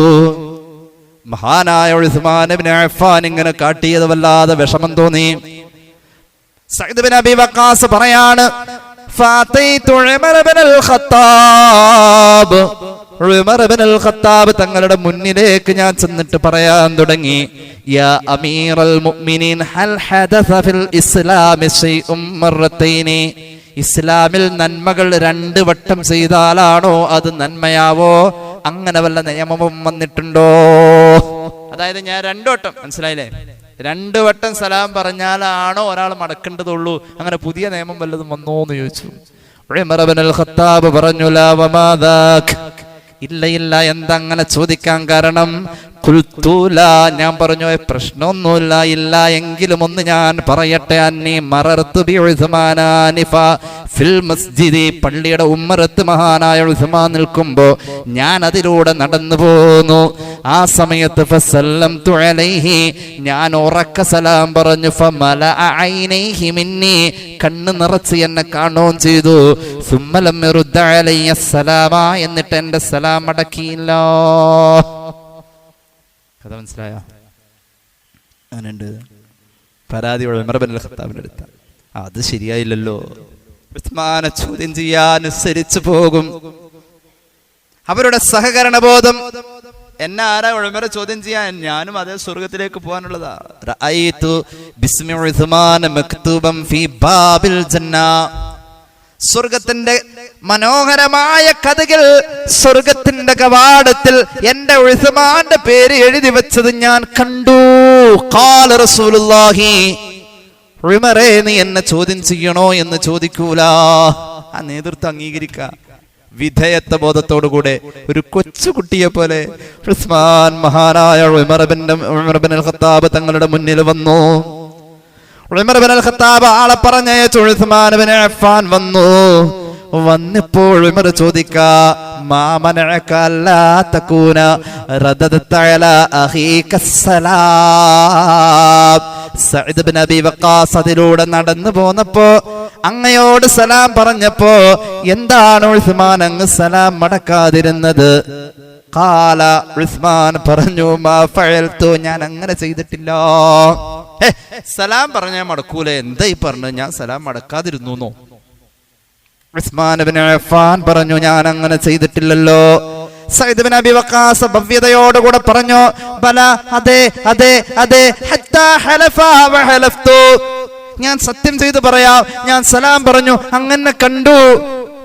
മഹാനായ ഉസ്മാൻ ഇബ്നു അഫ്ഫാൻ ഇങ്ങനെ കാട്ടിയത് വല്ലാതെ വിഷമം തോന്നി. സഅദ് ബിൻ അബി വഖാസ് പറയാണ്, ഫാതൈതു ഉമർ ഇബ്നുൽ ഖത്താബ്. ഉമർ ഇബ്നുൽ ഖത്താബ് തങ്ങളുടെ മുന്നിലേക്ക് ഞാൻ ചെന്നിട്ട് പറയാൻ തുടങ്ങി, യാ അമീറൽ മുഅ്മിനീൻ ഹൽ ഹദസ ഫിൽ ഇസ്ലാമി ശൈഉം മറത്തൈനി. ഇസ്ലാമിൽ നന്മകൾ 2 വട്ടം ചെയ്താലാണോ അത് നന്മയാവോ? അങ്ങനെ വല്ല നിയമവും വന്നിട്ടുണ്ടോ? അതായത് ഞാൻ 2 വട്ടം, മനസ്സിലായില്ലേ, 2 വട്ടം സലാം പറഞ്ഞാലാണോ ഒരാൾ മടക്കേണ്ടതുള്ളൂ? അങ്ങനെ പുതിയ നിയമം വല്ലതും വന്നോ എന്ന് ചോദിച്ചു. ഉമർ ഇബ്നുൽ ഖത്താബ് പറഞ്ഞു, ലാ വമാ ദാക്. ഇല്ല ഇല്ല, എന്താ അങ്ങനെ ചോദിക്കാൻ കാരണം? ഖുൽതുല, ഞാൻ പറഞ്ഞു പ്രശ്നമൊന്നുമില്ല, ഇല്ല എങ്കിലും ഒന്ന് ഞാൻ പറയട്ടെ. അന്നി മറർതു ബി ഉസ്മാനാനിഫ ഫിൽ മസ്ജിദി. പള്ളിയുടെ ഉമ്മറത്ത് മഹാനായ ഉസ്മാൻ നിൽക്കുമ്പോ ഞാൻ അതിലൂടെ നടന്നു പോന്നു. ആ സമയത്ത് ഫസല്ലംതു അലൈഹി, ഞാൻ ഉറക്ക സലാം പറഞ്ഞു. ഫമലഅ ഐനൈഹി മിന്നി, കണ്ണ് നിറച്ച് എന്നെ കാണുകയും ചെയ്തു. സുമ്മ ലം യറുദ്ദ അലയ്യ സലാമ, എന്നിട്ട് എന്റെ സലാം അടക്കിയില്ല. കഥ മനസ്സിലായോ? അങ്ങനെയുണ്ട് പരാതി ഉമർ ഇബ്നുൽ ഖത്താബിന്റെ അടുത്ത്. അത് ശരിയായില്ലല്ലോ, ഉസ്മാനെ ചോദ്യം ചെയ്യാൻ അനുസരിച്ച് പോകും. അവരുടെ സഹകരണ ബോധം. എന്നെ ആരാ ഉമറെ ചോദ്യം ചെയ്യാൻ? ഞാനും അതേ സ്വർഗത്തിലേക്ക് പോകാനുള്ളതാ. റഅയ്തു ബിസ്മി ഉസ്മാൻ മക്തൂബൻ ഫീ ബാബിൽ ജന്ന. സ്വർഗത്തിന്റെ മനോഹരമായ കഥകൾ, സ്വർഗത്തിന്റെ കവാടത്തിൽ എന്റെ ഉസ്മാന്റെ പേര് എഴുതി വെച്ചത് ഞാൻ കണ്ടു. ഖാല റസൂലുള്ളാഹി, ഉമറേ നീ എന്നെ ചോദ്യം ചെയ്യണോ എന്ന് ചോദിക്കൂല. ആ നേതൃത്വം അംഗീകരിക്ക. വിധേയത്വ ബോധത്തോടുകൂടെ ഒരു കൊച്ചുകുട്ടിയെ പോലെ ഉസ്മാൻ മഹാനായ ഉമർ ഇബ്നുൽ ഖത്താബ് തങ്ങളുടെ മുന്നിൽ വന്നു. ഉമർ ഇബ്നുൽ ഖത്താബ് ആളെ പറഞ്ഞയച്ചു. ഉസ്മാൻ ഇബ്നു അഫ്ഫാൻ വന്നു. വന്നപ്പോൾ ഉമർ ചോദിക്കാ, മാ മനഅക അല്ലാ തകൂന റദദത അലാ അഖീക സലാം. സഅദ് ഇബ്നു അബി വഖാസ് അതിലൂടെ നടന്നു പോന്നപ്പോ അങ്ങയോട് സലാം പറഞ്ഞപ്പോ എന്താണ് ഉസ്മാൻ അങ്ങ് സലാം മടക്കാതിരുന്നത്? ഖാല, ഉസ്മാൻ പറഞ്ഞു, മാ ഫഅൽതു, ഞാൻ അങ്ങനെ ചെയ്തിട്ടില്ല. സലാം പറഞ്ഞാൽ മടക്കൂലേ? എന്താ ഈ പറഞ്ഞു? ഞാൻ സലാം മടക്കാതിരുന്നു. ഉസ്മാൻ ഇബ്നു അഫ്ഫാൻ പറഞ്ഞു, ഞാൻ അങ്ങനെ ചെയ്തിട്ടില്ലല്ലോ. സഅദ് ഇബ്നു അബി വഖാസ് ഭവ്യതയോടുകൂടെ പറഞ്ഞു, ബല, അതെ അതെ അതെ, ഹത്താ ഹലഫ വ ഹലഫ്തു, ഞാൻ സത്യം ചെയ്തു പറയാം, ഞാൻ സലാം പറഞ്ഞു, അങ്ങനെ കണ്ടു,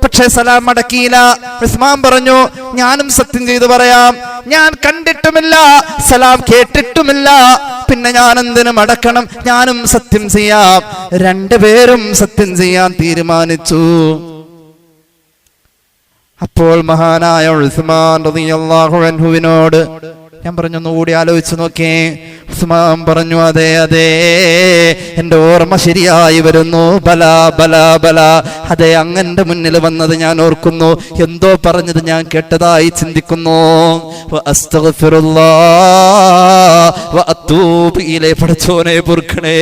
പക്ഷേ സലാം മടക്കിയില്ല. ഉസ്മാൻ പറഞ്ഞു, ഞാനും സത്യം ചെയ്തു പറയാം, ഞാൻ കണ്ടിട്ടുമില്ല, സലാം കേട്ടിട്ടുമില്ല, പിന്നെ ഞാൻ എന്തിനു മടക്കണം? ഞാനും സത്യം ചെയ്യാം. 2 പേരും സത്യം ചെയ്യാൻ തീരുമാനിച്ചു. അപ്പോൾ മഹാനായ ഉസ്മാൻ റളിയല്ലാഹു അൻഹുവിനോട് ഞാൻ പറഞ്ഞു, ഒന്നുകൂടി ആലോചിച്ചു നോക്കേ. ഉസ്മാൻ പറഞ്ഞു, അതെ അതെ, എന്റെ ഓർമ്മ ശരിയായി വരുന്നു. ബല ബല ബല, അതെ, അങ്ങന്റെ മുന്നിൽ വന്നത് ഞാൻ ഓർക്കുന്നു. എന്തോ പറഞ്ഞത് ഞാൻ കേട്ടതായി ചിന്തിക്കുന്നു. പടച്ചോനെ പൊറുക്കണേ,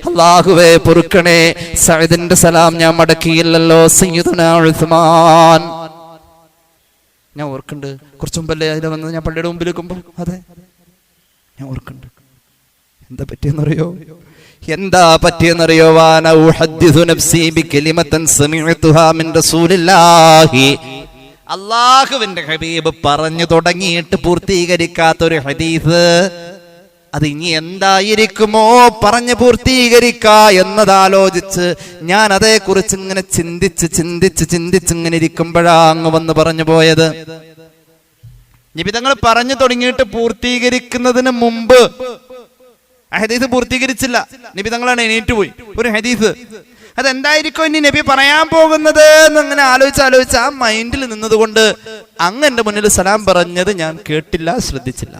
അല്ലാഹുവേ പൊറുക്കണേ, സഅദിന്റെ സലാം ഞാൻ മടക്കിയില്ലല്ലോ. സയ്യിദുനാ ഉസ്മാൻ, ഞാൻ ഓർക്കുന്നുണ്ട്. കുറച്ചു മുമ്പല്ലേ അതിൽ വന്നത് ഞാൻ പള്ളിയുടെ മുമ്പിൽ വെക്കുമ്പോ. അതെ, ഞാൻ ഓർക്കുന്നുണ്ട്. എന്താ പറ്റിയെന്നറിയോ? വാന ഉഹദ്ദിസു നഫ്സി ബികലിമതൻ സമിഅതുഹാ മിൻ റസൂലില്ലാഹി. അല്ലാഹുവിന്റെ ഹബീബ് പറഞ്ഞു തുടങ്ങിയിട്ട് പൂർത്തീകരിക്കാത്തൊരു ഹദീസ്, അത് ഇനി എന്തായിരിക്കുമോ പറഞ്ഞ് പൂർത്തീകരിക്ക എന്നതാലോചിച്ച് ഞാൻ അതേക്കുറിച്ച് ഇങ്ങനെ ചിന്തിച്ച് ഇങ്ങനെ ഇരിക്കുമ്പോഴാ അങ്ങ് വന്ന് പറഞ്ഞു പോയത്. നിബിതങ്ങൾ പറഞ്ഞു തുടങ്ങിയിട്ട് പൂർത്തീകരിക്കുന്നതിന് മുമ്പ് ഹദീസ് പൂർത്തീകരിച്ചില്ല. നിബിതങ്ങളാണ് എണീറ്റ് പോയി. ഒരു ഹദീസ് അതെന്തായിരിക്കും ഇനി നബി പറയാൻ പോകുന്നത് എന്നങ്ങനെ ആലോചിച്ച് ആ മൈൻഡിൽ നിന്നതുകൊണ്ട് അങ്ങ് എന്റെ മുന്നിൽ സലാം പറഞ്ഞത് ഞാൻ കേട്ടില്ല, ശ്രദ്ധിച്ചില്ല.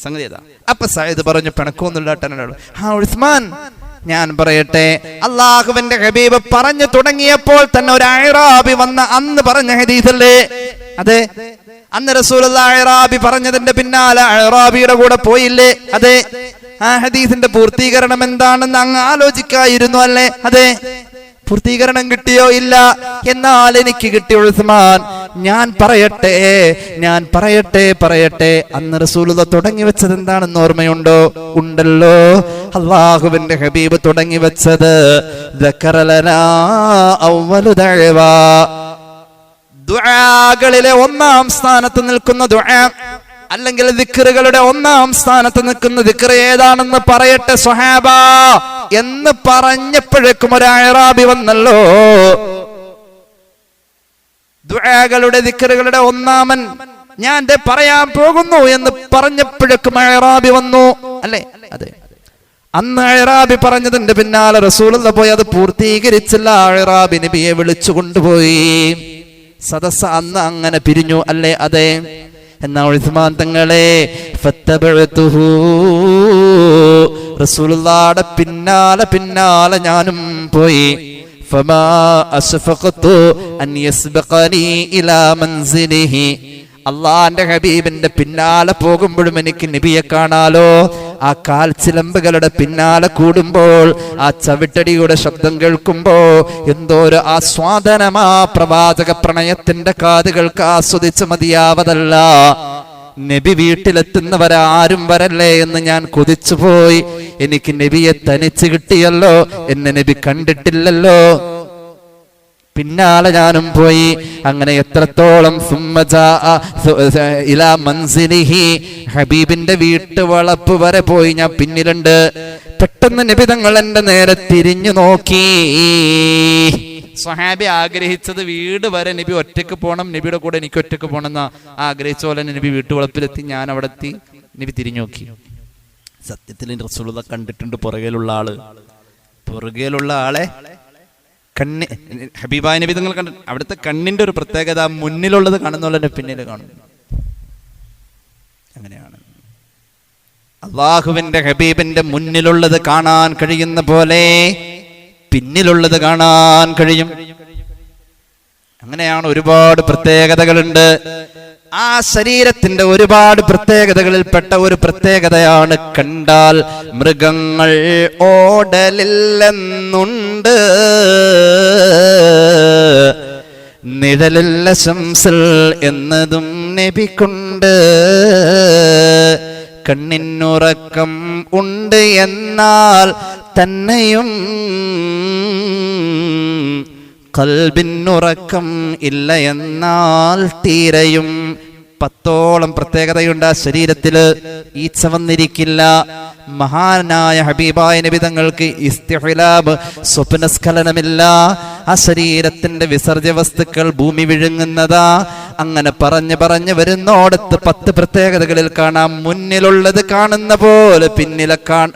സംഗതി ഏതാ? അപ്പൊ സയ്യിദ് പറഞ്ഞു, പിണക്കൊന്നുമില്ല. ഉസ്മാൻ, ഞാൻ പറയട്ടെ, അള്ളാഹുവിന്റെ ഹബീബ് പറഞ്ഞു തുടങ്ങിയപ്പോൾ തന്നെ ഒരു അഅറാബി വന്ന അന്ന് പറഞ്ഞ ഹദീസല്ലേ അതെ? അന്ന് റസൂലുള്ളാഹി അഅറാബി പറഞ്ഞതിന്റെ പിന്നാലെ അഅറാബിയുടെ കൂടെ പോയില്ലേ? അതെ. ആ ഹദീസിന്റെ പൂർത്തീകരണം എന്താണെന്ന് അങ്ങ് ആലോചിക്കായിരുന്നു അല്ലേ? അതെ. പൂർത്തീകരണം കിട്ടിയോ? ഇല്ല. എന്നാൽ എനിക്ക് കിട്ടിയ ഉസ്മാൻ, ഞാൻ പറയട്ടെ അന്ന് റസൂലുള്ളാഹി തുടങ്ങി വെച്ചത് എന്താണെന്ന് ഓർമ്മയുണ്ടോ? ഉണ്ടല്ലോ. അല്ലാഹുവിന്റെ ഹബീബ് തുടങ്ങി വെച്ചത് ദക്കറലനാ അവ്വലു ദഅവാ, ദുആകളിലെ ഒന്നാം സ്ഥാനത്ത് നിൽക്കുന്ന ദുആ, അല്ലെങ്കിൽ ദിക്റുകളുടെ ഒന്നാം സ്ഥാനത്ത് നിൽക്കുന്ന ദിക്ർ ഏതാണെന്ന് പറയട്ടെ സ്വഹാബ എന്ന് പറഞ്ഞപ്പോഴേക്കും ഒരു അഅറാബി വന്നല്ലോ. ദുആകളുടെ ദിക്റുകളുടെ ഒന്നാമൻ ഞാൻ പറയാൻ പോകുന്നു എന്ന് പറഞ്ഞപ്പോഴേക്കും അഅറാബി വന്നു അല്ലേ? അതെ. അന്ന് അഅറാബി പറഞ്ഞതിന്റെ പിന്നാലെ റസൂലുള്ളാഹി പോയി അത് പൂർത്തീകരിച്ചില്ല. അഅറാബി നബിയെ വിളിച്ചു കൊണ്ടുപോയി. സദസ്സ് അന്ന് അങ്ങനെ പിരിഞ്ഞു അല്ലേ? അതെ. എന്നാ ഉസ്മാൻ തങ്ങളെ ഫത്തബഅതുഹു, റസൂലുള്ളാഹിയുടെ പിന്നാലെ ഞാനും പോയി. ഫമാ അസ്ഫഖതു അൻ യസ്ബഖനി ഇലാ മൻസിലിഹി, അള്ളാന്റെ ഹബീബിന്റെ പിന്നാലെ പോകുമ്പോഴും എനിക്ക് നബിയെ കാണാലോ. ആ കാൽച്ചിലമ്പുകളുടെ പിന്നാലെ കൂടുമ്പോൾ, ആ ചവിട്ടടിയുടെ ശബ്ദം കേൾക്കുമ്പോ എന്തോ ഒരു ആസ്വാദനമാ പ്രവാചക പ്രണയത്തിന്റെ കാതുകൾക്ക് ആസ്വദിച്ച് മതിയാവതല്ല. നബി വീട്ടിലെത്തുന്നവരാരും വരല്ലേ എന്ന് ഞാൻ കൊതിച്ചുപോയി. എനിക്ക് നബിയെ തനിച്ച് കിട്ടിയല്ലോ, എന്നെ നബി കണ്ടിട്ടില്ലല്ലോ. പിന്നാലെ ഞാനും പോയി. അങ്ങനെ എത്രത്തോളം ഇലാ മൻസിലിഹി, ഹബീബിന്റെ വീട്ടുവളപ്പ് വരെ പോയി ഞാൻ പിന്നിലുണ്ട്. പെട്ടെന്ന് നബി തങ്ങൾ എന്റെ നേരെ തിരിഞ്ഞു നോക്കി. സ്വഹാബി ആഗ്രഹിച്ചത് വീട് വരെ നബി ഒറ്റയ്ക്ക് പോകണം, നബിയുടെ കൂടെ എനിക്ക് ഒറ്റയ്ക്ക് പോകണം എന്ന് ആഗ്രഹിച്ച പോലെ നബി വീട്ടുവളപ്പിലെത്തി. ഞാൻ അവിടെ എത്തി. നബി തിരിഞ്ഞു നോക്കി. സത്യത്തിൽ റസൂലുള്ളാഹി കണ്ടിട്ടുണ്ട് പുറകിലുള്ള ആളെ. കണ്ണ് ഹബീബായ നബി തങ്ങൾ കണ്ടു. അവിടുത്തെ കണ്ണിന്റെ ഒരു പ്രത്യേകത മുന്നിലുള്ളത് കാണുന്ന പിന്നിൽ കാണും. അങ്ങനെയാണ് അള്ളാഹുവിന്റെ ഹബീബിന്റെ മുന്നിലുള്ളത് കാണാൻ കഴിയുന്ന പോലെ പിന്നിലുള്ളത് കാണാൻ കഴിയും. അങ്ങനെയാണ്. ഒരുപാട് പ്രത്യേകതകളുണ്ട്. ആ ശരീരത്തിന്റെ ഒരുപാട് പ്രത്യേകതകളിൽപ്പെട്ട ഒരു പ്രത്യേകതയാണ് കണ്ടാൽ മൃഗങ്ങൾ ഓടലില്ലെന്നുണ്ട്, നിഴലില്ല ശംസിൽ എന്നതും നബിക്കുണ്ട്. കണ്ണിനുറക്കം ഉണ്ട് എന്നാൽ തന്നെയും ഖൽബിനുറക്കം ഇല്ല എന്നാൽ തീരെയും. 10ഓളം പ്രത്യേകതയുണ്ട് ആ ശരീരത്തില്. ഈച്ച വന്നിരിക്കില്ല. മഹാനായ ഹബീബായ നബി തങ്ങൾക്ക് ഇസ്തിഹ്ലാബ്, സ്വപ്നസ്ഖലനമില്ല. ആ ശരീരത്തിന്റെ വിസർജ്യ വസ്തുക്കൾ ഭൂമി വിഴുങ്ങുന്നതാ. അങ്ങനെ പറഞ്ഞു വരുന്നോടത്ത് 10 പ്രത്യേകതകളിൽ കാണാം. മുന്നിലുള്ളത് കാണുന്ന പോലെ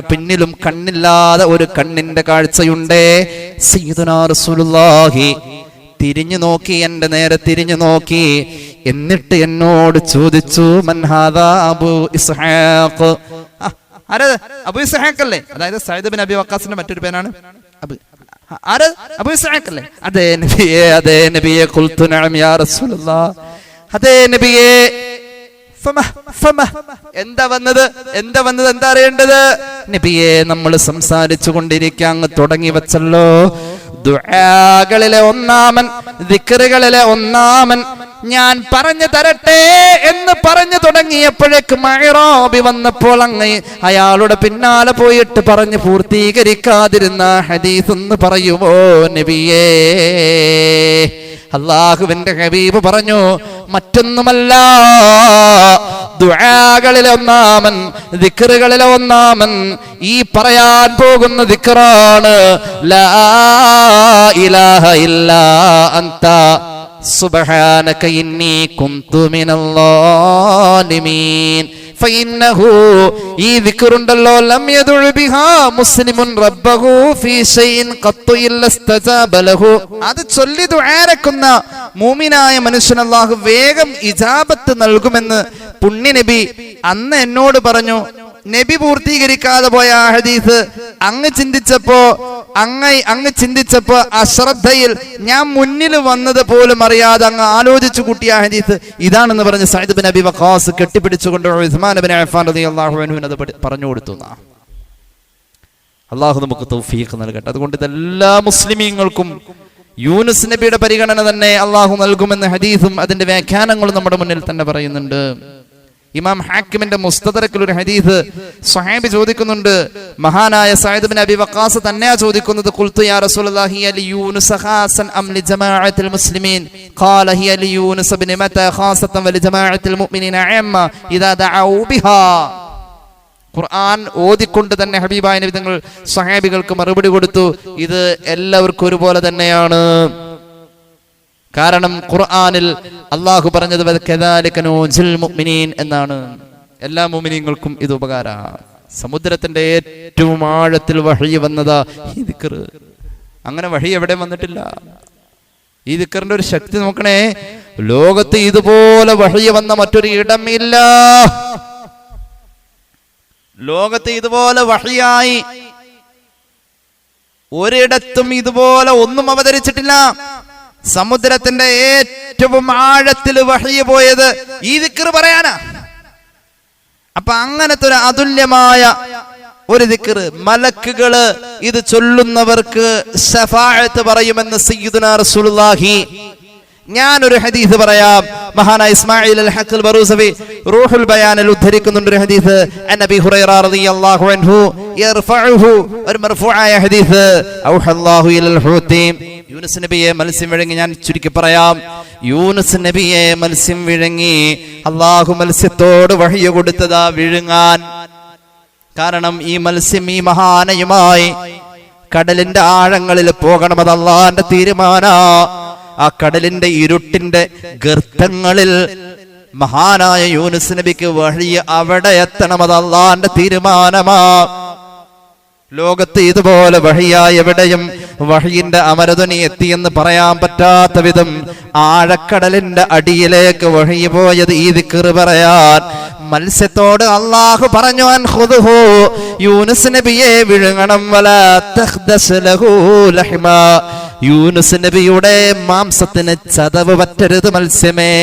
പിന്നിലും കണ്ണില്ലാതെ ഒരു കണ്ണിന്റെ കാഴ്ചയുണ്ടേ. സയ്യിദുനാ റസൂലുള്ളാഹി തിരിഞ്ഞു നോക്കി, എന്റെ നേരെ തിരിഞ്ഞു നോക്കി. എന്നിട്ട് എന്നോട് ചോദിച്ചു, മൻ ഹാദാ അബൂ ഇസ്ഹാഖ്. അബൂ ഇസ്ഹാഖ് അല്ലേ? അതായത് സയ്യിദ് ബിൻ അബി വഖാസിന്റെ മറ്റൊരു പേരാണ് അബൂ ഇസ്ഹാഖ് അല്ലേ? അതേ നബിയെ ഖുൽതു നഅം യാ റസൂലല്ലാഹ്. അതേ നബിയെ. എന്താ വന്നത് എന്താ അറിയേണ്ടത്? നബിയെ, നമ്മൾ സംസാരിച്ചു കൊണ്ടിരിക്കാൻ അങ്ങ് തുടങ്ങി വെച്ചല്ലോ. ദുആകളിലെ ഒന്നാമൻ, ദിക്റുകളിലെ ഒന്നാമൻ ഞാൻ പറഞ്ഞു തരട്ടെ എന്ന് പറഞ്ഞു തുടങ്ങിയപ്പോഴേക്കും അഅറാബി വന്നപ്പോൾ അങ്ങ് അയാളുടെ പിന്നാലെ പോയിട്ട് പറഞ്ഞു പൂർത്തീകരിക്കാതിരുന്ന ഹദീസ് എന്ന് പറയുമോ നബിയേ? അല്ലാഹുവിന്റെ ഹബീബ് പറഞ്ഞു, മറ്റൊന്നുമല്ല, ദുആകളിലെ ഒന്നാമൻ, ദിക്റുകളിലെ ഒന്നാമൻ ഈ പറയാൻ പോകുന്ന ദിക്റാണ് ലാ ഇലാഹ ഇല്ലാ അൻത സുബ്ഹാനക ഇന്നി കുന്തു മിനൽ ളാലിമീൻ. ഫഇന്നഹു, ഈ ദിക്റുണ്ടല്ലോ, ലം യദഉ ബിഹാ മുസ്ലിമുൻ റബ്ബഹു ഫീ ശൈഇൻ ഖത്തു ഇല്ലാ ഇസ്തജാബ ലഹു. അത് ചൊല്ലി ദുആരക്കുന്ന മുഅ്മിനായ മനുഷ്യൻ അല്ലാഹു വേഗം ഇജാബത്ത് നൽകുമെന്ന് പുണ്യ നബി അന്ന് എന്നോട് പറഞ്ഞു. നബി പൂർത്തീകരിക്കാതെ പോയ ആ ഹദീസ് അങ്ങ് ചിന്തിച്ചപ്പോ അശ്രദ്ധയിൽ ഞാൻ മുന്നിൽ വന്നത് പോലും അറിയാതെ അങ്ങ് ആലോചിച്ചു കൂട്ടിയ ആ ഹദീസ് ഇതാണെന്ന് പറഞ്ഞ് സഅദ് ബിൻ അബി വഖാസ് കെട്ടിപ്പിടിച്ചുകൊണ്ട് ഉസ്മാൻ ബിൻ അഫ്ഫാൻ റളിയല്ലാഹു അൻഹു അത് പറഞ്ഞു കൊടുത്തു. അള്ളാഹു നമുക്ക് തൗഫീഖ് നൽകട്ടെ. അതുകൊണ്ട് ഇതെല്ലാ മുസ്ലിമീങ്ങൾക്കും യൂനുസ് നബിയുടെ പരിഗണന തന്നെ അള്ളാഹു നൽകുമെന്ന ഹദീസും അതിന്റെ വ്യാഖ്യാനങ്ങളും നമ്മുടെ മുന്നിൽ തന്നെ പറയുന്നുണ്ട്. ഇമാം ഹാക്കിമിന്റെ മുസ്തദറക്കിൽ ഒരു ഹദീസ് സ്വഹാബി ചോദിക്കുന്നുണ്ട്, മഹാനായ സഅദ് ബിൻ അബി വഖാസ് തന്നെയാ ചോദിക്കുന്നത്, ഖുൽതു യാ റസൂലല്ലാഹി ഹിയ ലിയൂനുസ ഖാസൻ അം ലിജമാഅത്തിൽ മുസ്ലിമീൻ ഖാല ഹിയ ലിയൂനുസ ബിൻ മത ഖാസതൻ വലിജമാഅത്തിൽ മുഅ്മിനീന അമ്മ ഇദാ ദഅഊ ബിഹാ. ഖുർആൻ ഓതിക്കൊണ്ട് തന്നെ ഹബീബായ നബി തങ്ങൾ സ്വഹാബികൾക്ക് മറുപടി കൊടുത്തു, ഇത് എല്ലാവർക്കും ഒരുപോലെ തന്നെയാണ്. കാരണം ഖുർആനിൽ അള്ളാഹു പറഞ്ഞത് എന്നാണ്. എല്ലാ മുഅ്മിനീങ്ങൾക്കും ഇത് ഉപകാരമാണ്. സമുദ്രത്തിന്റെ ഏറ്റവും ആഴത്തിൽ വഹി വന്നതാ ഈ ദിക്ർ. അങ്ങനെ വഹി എവിടെ വന്നിട്ടില്ല. ഈ ദിക്റിന്റെ ഒരു ശക്തി നോക്കണേ, ലോകത്ത് ഇതുപോലെ വഹി വന്ന മറ്റൊരു ഇടമില്ല. ലോകത്ത് ഇതുപോലെ വഹിയായി ഒരിടത്തും ഇതുപോലെ ഒന്നും അവതരിച്ചിട്ടില്ല. സമുദ്രത്തിന്റെ ഏറ്റവും ആഴത്തിൽ വഹി പോയത് ഈ ദിക്ർ പറയാനാ. അപ്പൊ അങ്ങനത്തെ ഒരു അതുല്യമായ ഒരു ദിക്ർ, മലക്കുകള് ഇത് ചൊല്ലുന്നവർക്ക് ശഫാഅത്ത് പറയുമെന്ന് സയ്യിദുനാ റസൂലുള്ളാഹി. ഞാനൊരു ഹദീസ് പറയാം. മഹാനായ ഇസ്മാഈൽ അൽ ഹഖ് അൽ ബറൂസവി റൂഹുൽ ബയാനിൽ ഉദ്ധരിക്കുന്നുണ്ട് ഒരു ഹദീസ്. അന്നബി ഹുറൈറ റളിയല്ലാഹു അൻഹു യർഫഉഹു, ഒരു മർഫൂആയ ഹദീസ്. ഔഹല്ലാഹു ഇലൽ ഹൂതി, യൂനുസ് നബിയെ മത്സ്യം വിഴുങ്ങി. ഞാൻ ചുരുക്കി പറയാം, യൂനുസ് നബിയെ മത്സ്യം വിഴുങ്ങി അല്ലാഹു മത്സ്യത്തോട് വഹി കൊടുത്തതാ വിഴുങ്ങാൻ. കാരണം ഈ മത്സ്യം ഈ മഹാനയുമായി കടലിന്റെ ആഴങ്ങളിൽ പോകണം. അത് അല്ലാഹുവിന്റെ തീരുമാനാ. ആ കടലിന്റെ ഇരുട്ടിന്റെ ഗർത്തങ്ങളിൽ മഹാനായ യൂനുസ് നബിക്ക് വഹി അവിടെ എത്തണം. അത് അല്ലാഹുവിന്റെ തീരുമാനമാ. ലോകത്ത് ഇതുപോലെ വഹിയായ എവിടെയും വഹിയിന്റെ അമരധ്വനി എത്തിയെന്ന് പറയാൻ പറ്റാത്ത വിധം ആഴക്കടലിന്റെ അടിയിലേക്ക് വഹി പോയത് ഈ ദിക്ർ പറയാൻ. മത്സ്യത്തോട് അല്ലാഹു പറഞ്ഞു, അൻഖുദുഹു, യൂനുസ് നബിയെ വിഴുങ്ങണം. വലാ തഖ്ദസ് ലഹു ലഹ്മാ, യൂനുസ് നബിയുടെ മാംസത്തിന് ചതവ് പറ്റരുത് മത്സ്യമേ.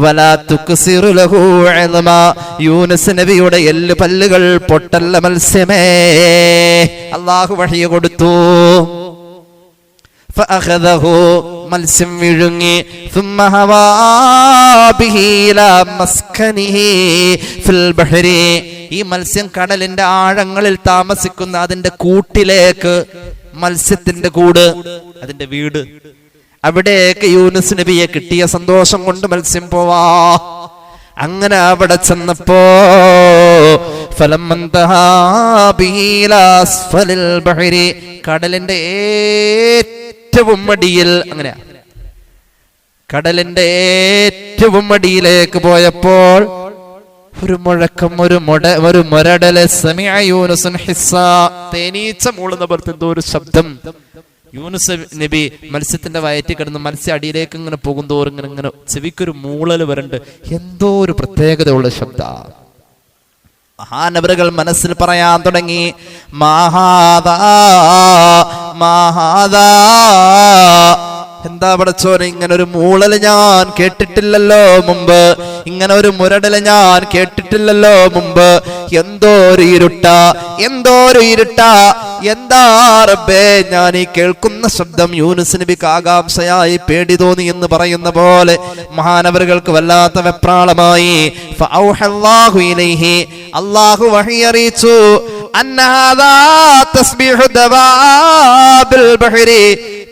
വലാ തുക്സിറു ലഹു ഇൽമാ, യൂനുസ് നബിയുടെ എല്ല് പല്ലുകൾ പൊട്ടല്ല മത്സ്യമേ. അല്ലാഹു വഹി കൊടുത്തു. ഫഅഖദഹു, മത്സ്യം വിഴുങ്ങി. ثم هوى به الى مسكنه في البحر, ഈ മത്സ്യം കടലിന്റെ ആഴങ്ങളിൽ താമസിക്കുന്ന അതിന്റെ കൂട്ടിലേക്ക്, മത്സ്യത്തിന്റെ കൂട്, അതിന്റെ വീട്, അവിടേക്ക് യൂനുസ് നബിയെ കിട്ടിയ സന്തോഷം കൊണ്ട് മത്സ്യം പോവാ. അങ്ങനെ അവിടെ ചെന്നപ്പോ കടലിന്റെ ഏറ്റവും അടിയിൽ, അങ്ങനെയാ, കടലിന്റെ ഏറ്റവും അടിയിലേക്ക് പോയപ്പോൾ ഒരു മുഴക്കം, ഒരു മുരടല്. സമിഅ യൂനുസുൻ ഹിസ്സാ, തേനീച്ച മൂളുന്ന പോലത്തെ എന്തോ ഒരു ശബ്ദം. യൂനുസ് നബി മത്സ്യത്തിന്റെ വയറ്റിൽ കിടന്ന് മത്സ്യം അടിയിലേക്ക് ഇങ്ങനെ പോകും തോറും ഇങ്ങനെ ചെവിക്കൊരു മൂളല് വരണ്ട്. എന്തോ ഒരു പ്രത്യേകതയുള്ള ശബ്ദ. മഹാനവറുകൾ മനസ്സിൽ പറയാൻ തുടങ്ങി, മാഹാദാ മാഹാദാ, എന്താ പടച്ചോനെ, ഇങ്ങനെ ഒരു മൂളല് ഞാൻ കേട്ടിട്ടില്ലല്ലോ മുമ്പ്, ഇങ്ങനെ ഒരു മുരടല് ഞാൻ കേട്ടിട്ടില്ലല്ലോ മുമ്പ്. എന്തോ ഒരു ഇരുട്ട, എന്തോ ഒരു ഇരുട്ട, എന്താ റബ്ബേ ഞാൻ ഈ കേൾക്കുന്ന ശബ്ദം? യൂനുസ് നബിക്ക് ആകാംക്ഷയായി, പേടി തോന്നി എന്ന് പറയുന്ന പോലെ മഹാനവറുകൾക്ക് വല്ലാത്ത വെപ്രാളമായി. ഫഔഹല്ലാഹു ഇലൈഹി, അല്ലാഹു വഹി അറിയിച്ചു, അന്നഹാദാ തസ്ബീഹു ദവാബിൽ ബഹരി,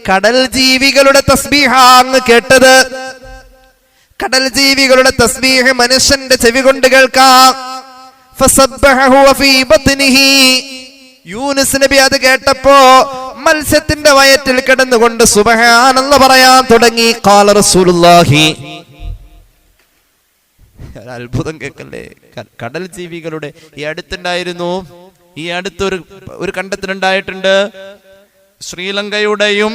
കടൽ ജീവികളുടെ തസ്ബീഹാണ് കേട്ടത്. കടൽ ജീവികളുടെ തസ്ബീഹ് മനുഷ്യന്റെ ചെവി കൊണ്ട് കേൾക്കാം. ഫസബ്ബഹു വഫീ ബത്നിഹി, യൂനുസ് നബി അത് കേട്ടപ്പോ മത്സ്യത്തിന്റെ വയറ്റിൽ കിടന്നുകൊണ്ട് സുബ്ഹാനല്ലാഹ് പറയാൻ തുടങ്ങി. ഖാല റസൂലുള്ളാഹി, അത്ഭുതം കേൾക്കല്ലേ. കടൽ ജീവികളുടെ ഈ അടുത്തുണ്ടായിരുന്നു, ഈ അടുത്തൊരു കണ്ടെത്തലുണ്ടായിട്ടുണ്ട്. ശ്രീലങ്കയുടെയും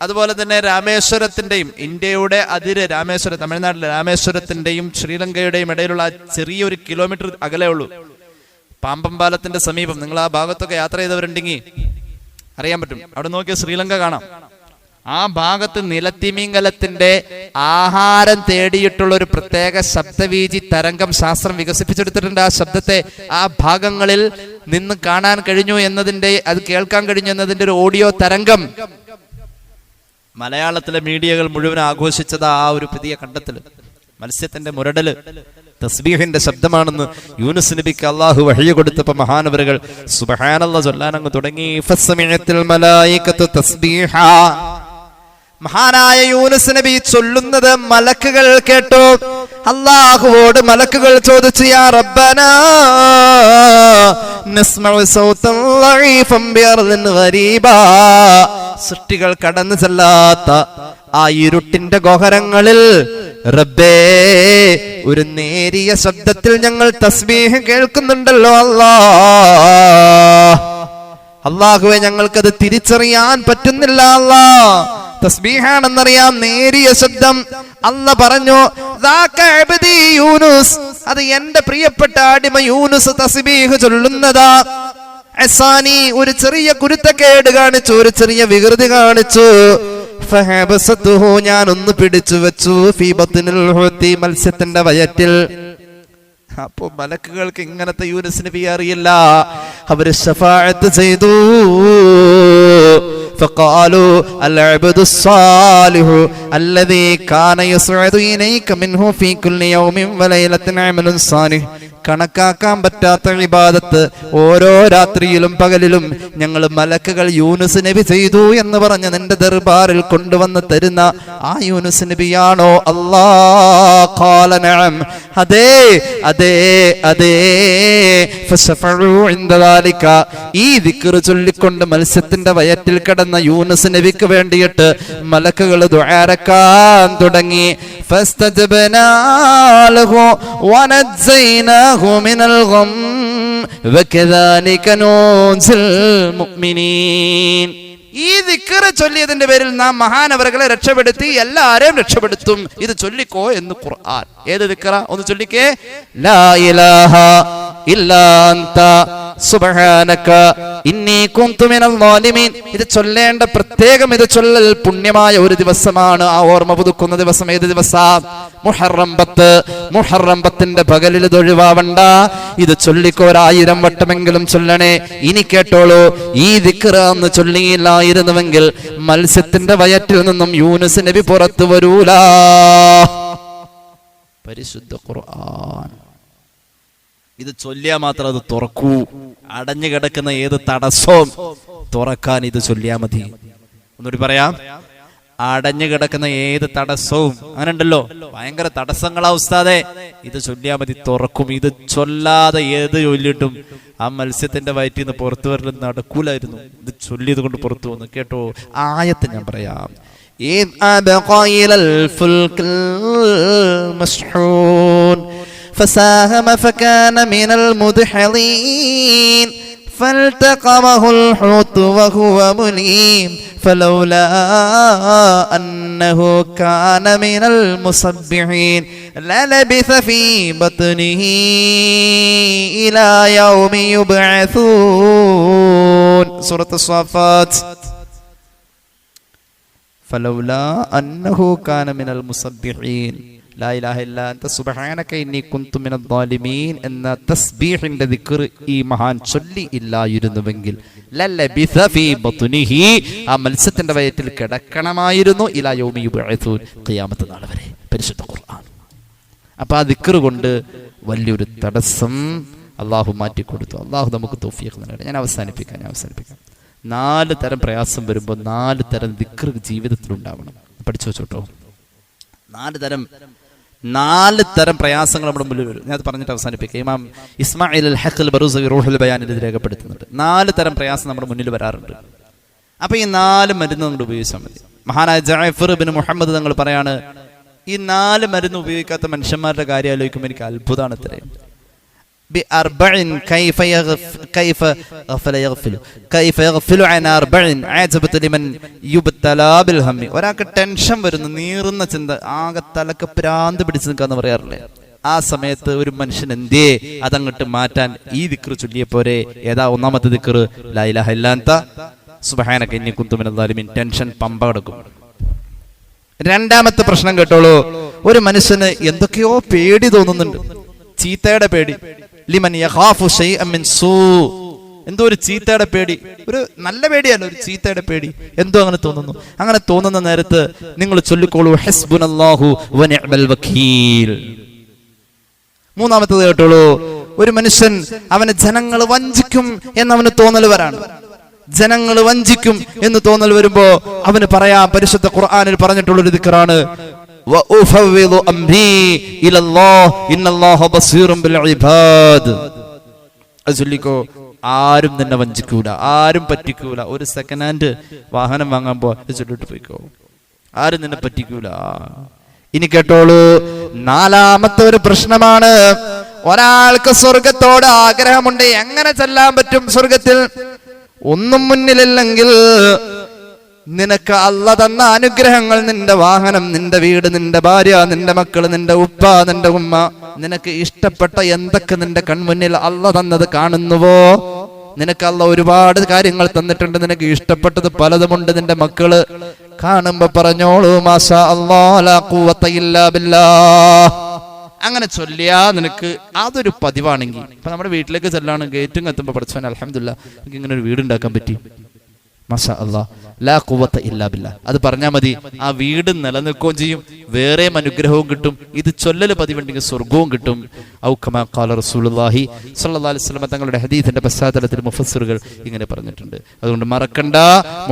അതുപോലെ തന്നെ രാമേശ്വരത്തിന്റെയും, ഇന്ത്യയുടെ അതിര് രാമേശ്വരം, തമിഴ്നാട്ടിലെ രാമേശ്വരത്തിന്റെയും ശ്രീലങ്കയുടെയും ഇടയിലുള്ള ചെറിയൊരു കിലോമീറ്റർ അകലേ ഉള്ളൂ. പാമ്പം പാലത്തിന്റെ സമീപം, നിങ്ങൾ ആ ഭാഗത്തൊക്കെ യാത്ര ചെയ്തവരുണ്ടെങ്കിൽ അറിയാൻ പറ്റും. അവിടെ നോക്കിയാൽ ശ്രീലങ്ക കാണാം. ആ ഭാഗത്ത് നിലത്തിമിംഗലത്തിന്റെ ആഹാരം തേടിയിട്ടുള്ള ഒരു പ്രത്യേക ശബ്ദവീചി തരംഗം ശാസ്ത്രം വികസിപ്പിച്ചെടുത്തിട്ടുണ്ട്. ആ ശബ്ദത്തെ ആ ഭാഗങ്ങളിൽ നിന്ന് കാണാൻ കഴിഞ്ഞു എന്നതിന്റെ, അത് കേൾക്കാൻ കഴിഞ്ഞു എന്നതിന്റെ ഒരു ഓഡിയോ തരംഗം മലയാളത്തിലെ മീഡിയകൾ മുഴുവൻ ആഘോഷിച്ചത് ആ ഒരു പുതിയ കണ്ടെത്തൽ. മത്സ്യത്തിന്റെ മുരടല് തസ്ബീഹിന്റെ ശബ്ദമാണെന്ന് യൂനുസ് നബിക്ക് അള്ളാഹു വഹി കൊടുത്തപ്പോൾ മഹാനവറുകൾ സുബ്ഹാനല്ലാഹ് ചൊല്ലാനങ്ങ് തുടങ്ങി. ഫസ്സമിഅത്തിൽ മലായികത്തു തസ്ബീഹാ, മഹാനായ യൂനുസ് നബി ചൊല്ലുന്നത് മലക്കുകൾ കേട്ടു. അല്ലാഹുവോട് മലക്കുകൾ ചോദിച്ചു, യാ റബ്ബനാ നസ്മഉ സൗതൻ ലഈഫൻ ബിഅർദിൻ ഗരീബാ, സൃഷ്ടികൾ കടന്നു ചെല്ലാത്ത ആ ഇരുട്ടിന്റെ ഗോഹരങ്ങളിൽ റബ്ബേ ഒരു നേരിയ ശബ്ദത്തിൽ ഞങ്ങൾ തസ്ബീഹ് കേൾക്കുന്നുണ്ടല്ലോ അല്ലാഹുവേ, ഞങ്ങൾക്കത് തിരിച്ചറിയാൻ പറ്റുന്നില്ല അല്ലാ. തസ്ബീഹാണെന്നറിയാം, നേരിയ ശബ്ദം. അല്ലാഹ് പറഞ്ഞു, യൂനുസ്, അത് എന്റെ പ്രിയപ്പെട്ട അടിമ യൂനുസ് തസ്ബീഹ് ചൊല്ലുന്നതാ. അസാനി, ഒരു ചെറിയ കുരുത്തക്കേട് കാണിച്ചു, ഒരു ചെറിയ വികൃതി കാണിച്ചു. ഫഹബസതുഹു, ഞാൻ ഒന്ന് പിടിച്ചു വെച്ചു. ഫീ ബത്നിൽ ഹുതി, മത്സ്യത്തിന്റെ വയറ്റിൽ. അപ്പോ മലക്കുകൾക്ക് ഇങ്ങനത്തെ യൂനുസ് നബി അറിയില്ല. അവര് ശഫാഅത്ത് ചെയ്തു. فقالوا العبد الصالح الذي كان يصعد إليك منه في كل يوم وليلة عمل صالح, കണക്കാക്കാൻ പറ്റാത്ത ഇബാദത്ത് ഓരോ രാത്രിയിലും പകലിലും ഞങ്ങൾ മലക്കുകൾ യൂനുസ് നബി ചെയ്തു എന്ന് പറഞ്ഞ് നിന്റെ ദർബാറിൽ കൊണ്ടുവന്ന് തരുന്ന ആ യൂനുസ് നബിയാണോ അല്ലാഹ്? ഖാല നഅം, അതെ അതെ അതെ. ഫശഫഉ ഇൻദ ദാലിക, ഈ ദിക്ർ ചൊല്ലിക്കൊണ്ട് മത്സ്യത്തിന്റെ വയറ്റിൽ കിടന്ന യൂനുസ് നബിക്ക് വേണ്ടിയിട്ട് മലക്കുകൾ ദുആരക്കാൻ തുടങ്ങി. ഫസ്തജബ്നാ ലഹു വനജ്ജൈനാഹു മിനൽ ഗം വകദാലിക നൂൻസിൽ മുഅ്മിനീൻ. ഈ ദിക്ർ ചൊല്ലിയതിന്റെ പേരിൽ നാം മഹാനവറുകളെ രക്ഷപ്പെടുത്തി, എല്ലാരെയും രക്ഷപ്പെടുത്തും. ഇത് ചൊല്ലിക്കോ എന്ന് ഖുർആൻ. ഏത് ദിക്റാ? ഒന്ന് ചൊല്ലിക്കേ. ലാ ഇലാഹ ഇല്ലാ അൻത സുബ്ഹാനക ഇന്നി കുന്തു മിനൽ ളാലിമീൻ. ഇത് ചൊല്ലേണ്ട പ്രത്യേകം, ഇത് ചൊല്ലൽ പുണ്യമായ ഒരു ദിവസമാണ്. ആ ഓർമ്മ പുതുക്കുന്ന ദിവസം ഏത് ദിവസാ? മുഹറം 10. മുഹറം 10ന്റെ പകലിൽ ഇത് ഒഴിവാവണ്ട. ഇത് ചൊല്ലിക്കോ, 1000 വട്ടമെങ്കിലും ചൊല്ലണേ. ഇനി കേട്ടോളൂ, ഈ ദിക്ർ അന്ന് ചൊല്ലിയില്ലായിരുന്നുവെങ്കിൽ മത്സ്യത്തിന്റെ വയറ്റിൽ നിന്നും യൂനുസ് നബി പുറത്തു വരൂല. പരിശുദ്ധ ഖുർആൻ. ഇത് ചൊല്ലിയാ മാത്രം അത് തുറക്കൂ. അടഞ്ഞു കിടക്കുന്ന ഏത് തടസ്സവും തുറക്കാൻ ഇത് ചൊല്ലിയാ മതി. ഒന്നുകൂടി പറയാം, അടഞ്ഞു കിടക്കുന്ന ഏത് തടസ്സവും, അങ്ങനെ ഉണ്ടല്ലോ ഭയങ്കര തടസ്സങ്ങളാ ഉസ്താദേ, ഇത് ചൊല്ലിയാ മതി, തുറക്കും. ഇത് ചൊല്ലാതെ ഏത് ചൊല്ലിയിട്ടും ആ മത്സ്യത്തിന്റെ വയറ്റിൽ നിന്ന് പുറത്തു വരൽ നടക്കൂലായിരുന്നു. ഇത് ചൊല്ലിയത് കൊണ്ട് പുറത്തു വന്നു. കേട്ടോ, ആയത്ത് ഞാൻ പറയാം. فساهم فكان من المدحضين فالتقمه الحوت وهو مليم فلولا أنه كان من المسبحين للبث في بطنه إلى يوم يبعثون. سورة الصافات. فلولا أنه كان من المسبحين ലാ ഇലാഹ ഇല്ലാ അൻത സുബ്ഹാനക ഇന്നി കുന്തു മിനൽ ളാലിമീൻ എന്ന തസ്ബീഹിന്റെ ദിക്ർ ഈ മഹാൻ ചൊല്ലി ഇല്ലായിരുന്നുവെങ്കിൽ ലലബിസ ഫീ ബത്നിഹി, ആ മത്സ്യത്തിന്റെ വയറ്റിൽ കിടക്കണമായിരുന്നു ഇലാ യൗമി യുബ്അസൂൻ, ഖിയാമത്ത് നാൾ വരെ. പരിശുദ്ധ ഖുർആൻ. അപ്പൊ ആ ദിക്ർ കൊണ്ട് വലിയൊരു തടസ്സം അള്ളാഹു മാറ്റിക്കൊടുത്തു. അള്ളാഹു നമുക്ക് തൗഫീഖ് നൽകട്ടെ. ഞാൻ അവസാനിപ്പിക്കാം. 4 തരം പ്രയാസം വരുമ്പോൾ 4 തരം ദിക്ർ ജീവിതത്തിൽ ഉണ്ടാവണം. പഠിച്ചു വെച്ചോട്ടോ. 4 തരം പ്രയാസങ്ങൾ നമ്മുടെ മുന്നിൽ വരും. ഞാൻ അത് പറഞ്ഞിട്ട് അവസാനിപ്പിക്കുക. ഇമാം ഇസ്മായിൽ അൽ ഹഖ് അൽ ബറൂസവി റൂഹുൽ ബയാനിൽ ഇത് രേഖപ്പെടുത്തുന്നുണ്ട്. 4 തരം പ്രയാസം നമ്മുടെ മുന്നിൽ വരാറുണ്ട്. അപ്പൊ ഈ 4 മരുന്ന് കൊണ്ട് ഉപയോഗിച്ചാൽ മതി. മഹാനായ ജഅഫർ ഇബ്നു മുഹമ്മദ് തങ്ങൾ പറയാണ്, ഈ 4 മരുന്ന് ഉപയോഗിക്കാത്ത മനുഷ്യന്മാരുടെ കാര്യം ആലോചിക്കുമ്പോൾ എനിക്ക് അത്ഭുതമാണ്. ഇത്രയും بأربع كيف غفل يغفل كيف يغفل عن أربع عجبت لمن يبتلى بالهم. ഒരാൾക്ക് ടെൻഷൻ വരുന്നു, നീറുന്ന ചിന്ത, ആകെ തലക്ക് പ്രാന്ത് പിടിച്ച് നിൽക്കാന്ന് പറയാറില്ലേ? ആ സമയത്ത് ഒരു മനുഷ്യൻ എന്തേ അതങ്ങോട്ട് മാറ്റാൻ ഈ ദിക്ർ ചൊല്ലിയപ്പോരെ? ഏതാ ഒന്നാമത്തെ ദിക്ർ? ലാ ഇലാഹ ഇല്ലാ അൻത സുബ്ഹാനക ഇന്നി കുന്തു മിനൽ ളാലിമീൻ. ടെൻഷൻ പമ്പ കിടക്കും. രണ്ടാമത്തെ പ്രശ്നം കേട്ടോളൂ. ഒരു മനുഷ്യന് എന്തൊക്കെയോ പേടി തോന്നുന്നുണ്ട്. ചീത്തയുടെ പേടി. ലിമൻ യഖാഫു ശൈഅൻ മിൻ സൂ. എന്തോ ഒരു ചീത്തയുടെ പേടി, ഒരു നല്ല പേടിയല്ല, ഒരു ചീത്തയുടെ പേടി. എന്തോ അങ്ങനെ തോന്നുന്നു. അങ്ങനെ തോന്നുന്ന നേരത്ത് നിങ്ങൾ ചൊല്ലിക്കോളൂ ഹസ്ബുനല്ലാഹു വനിഅമൽ വക്കീൽ. മൂന്നാമത്തത് കേട്ടോളൂ. ഒരു മനുഷ്യൻ അവനെ ജനങ്ങൾ വഞ്ചിക്കും എന്നവന് തോന്നൽ വരാണ്. ജനങ്ങൾ വഞ്ചിക്കും എന്ന് തോന്നൽ വരുമ്പോ അവന് പറയാം, പരിശുദ്ധ ഖുർആനിൽ പറഞ്ഞിട്ടുള്ളൊരു ദിക്റാണ്, വഉഫവ്വിദു അംരി ഇലല്ലാഹ് ഇന്നല്ലാഹ ബസീറുൻ ബിൽ ഇബാദ്. അത് ചൊല്ലിക്കോ. ആരും നിന്നെ വഞ്ചിക്കൂല, ആരും പറ്റിക്കൂല. ഒരു സെക്കൻഡ് ഹാൻഡ് വാഹനം വാങ്ങാൻ പോ, ചൊല്ലിട്ട് പോയിക്കോ. ആരും നിന്നെ പറ്റിക്കൂല. ഇനി കേട്ടോളൂ, നാലാമത്തെ ഒരു പ്രശ്നമാണ്. ഒരാൾക്ക് സ്വർഗത്തോട് ആഗ്രഹമുണ്ട്. എങ്ങനെ ചെല്ലാൻ പറ്റും സ്വർഗത്തിൽ? ഒന്നും മുന്നിലില്ലെങ്കിൽ നിനക്ക് അല്ലാഹ് തന്ന അനുഗ്രഹങ്ങൾ, നിന്റെ വാഹനം, നിന്റെ വീട്, നിന്റെ ഭാര്യ, നിന്റെ മക്കള്, നിന്റെ ഉപ്പ, നിന്റെ ഉമ്മ, നിനക്ക് ഇഷ്ടപ്പെട്ട എന്തൊക്കെ നിന്റെ കൺമുന്നിൽ അല്ലാഹ് തന്നത് കാണുന്നുവോ? നിനക്ക് അല്ലാഹ് ഒരുപാട് കാര്യങ്ങൾ തന്നിട്ടുണ്ട്. നിനക്ക് ഇഷ്ടപ്പെട്ടത് പലതുമുണ്ട്. നിന്റെ മക്കള് കാണുമ്പോ പറഞ്ഞോളൂ മാഷാ അല്ലാഹ് ലാ ഖുവത ഇല്ലാ ബില്ലാഹ്. അങ്ങനെ ചൊല്ലിയാ നിനക്ക് അതൊരു പതിവാണെങ്കിൽ, ഇപ്പൊ നമ്മുടെ വീട്ടിലേക്ക് ചെല്ലാണ്, ഗേറ്റും എത്തുമ്പോ പഠിച്ചവൻ അൽഹംദുലില്ലാഹ് എനിക്ക് ഇങ്ങനെ ഒരു വീടുണ്ടാക്കാൻ പറ്റി, മാഷാ അല്ലാഹ് ലാ ഖുവത ഇല്ലാ ബില്ലാഹ്. അത് പറഞ്ഞാൽ മതി. ആ വീട് നിലനിൽക്കുകയും ചെയ്യും, വേറെ അനുഗ്രഹവും കിട്ടും. ഇത് ചൊല്ലല് പതിവുണ്ടെങ്കിൽ സ്വർഗവും കിട്ടും. ഔ കമാ ഖാല റസൂലുള്ളാഹി സ്വല്ലല്ലാഹു അലൈഹി വസല്ലം തങ്ങളുടെ ഹദീസിന്റെ പശ്ചാത്തലത്തിൽ മുഫസ്സിറുകൾ ഇങ്ങനെ പറഞ്ഞിട്ടുണ്ട്. അതുകൊണ്ട് മറക്കണ്ട,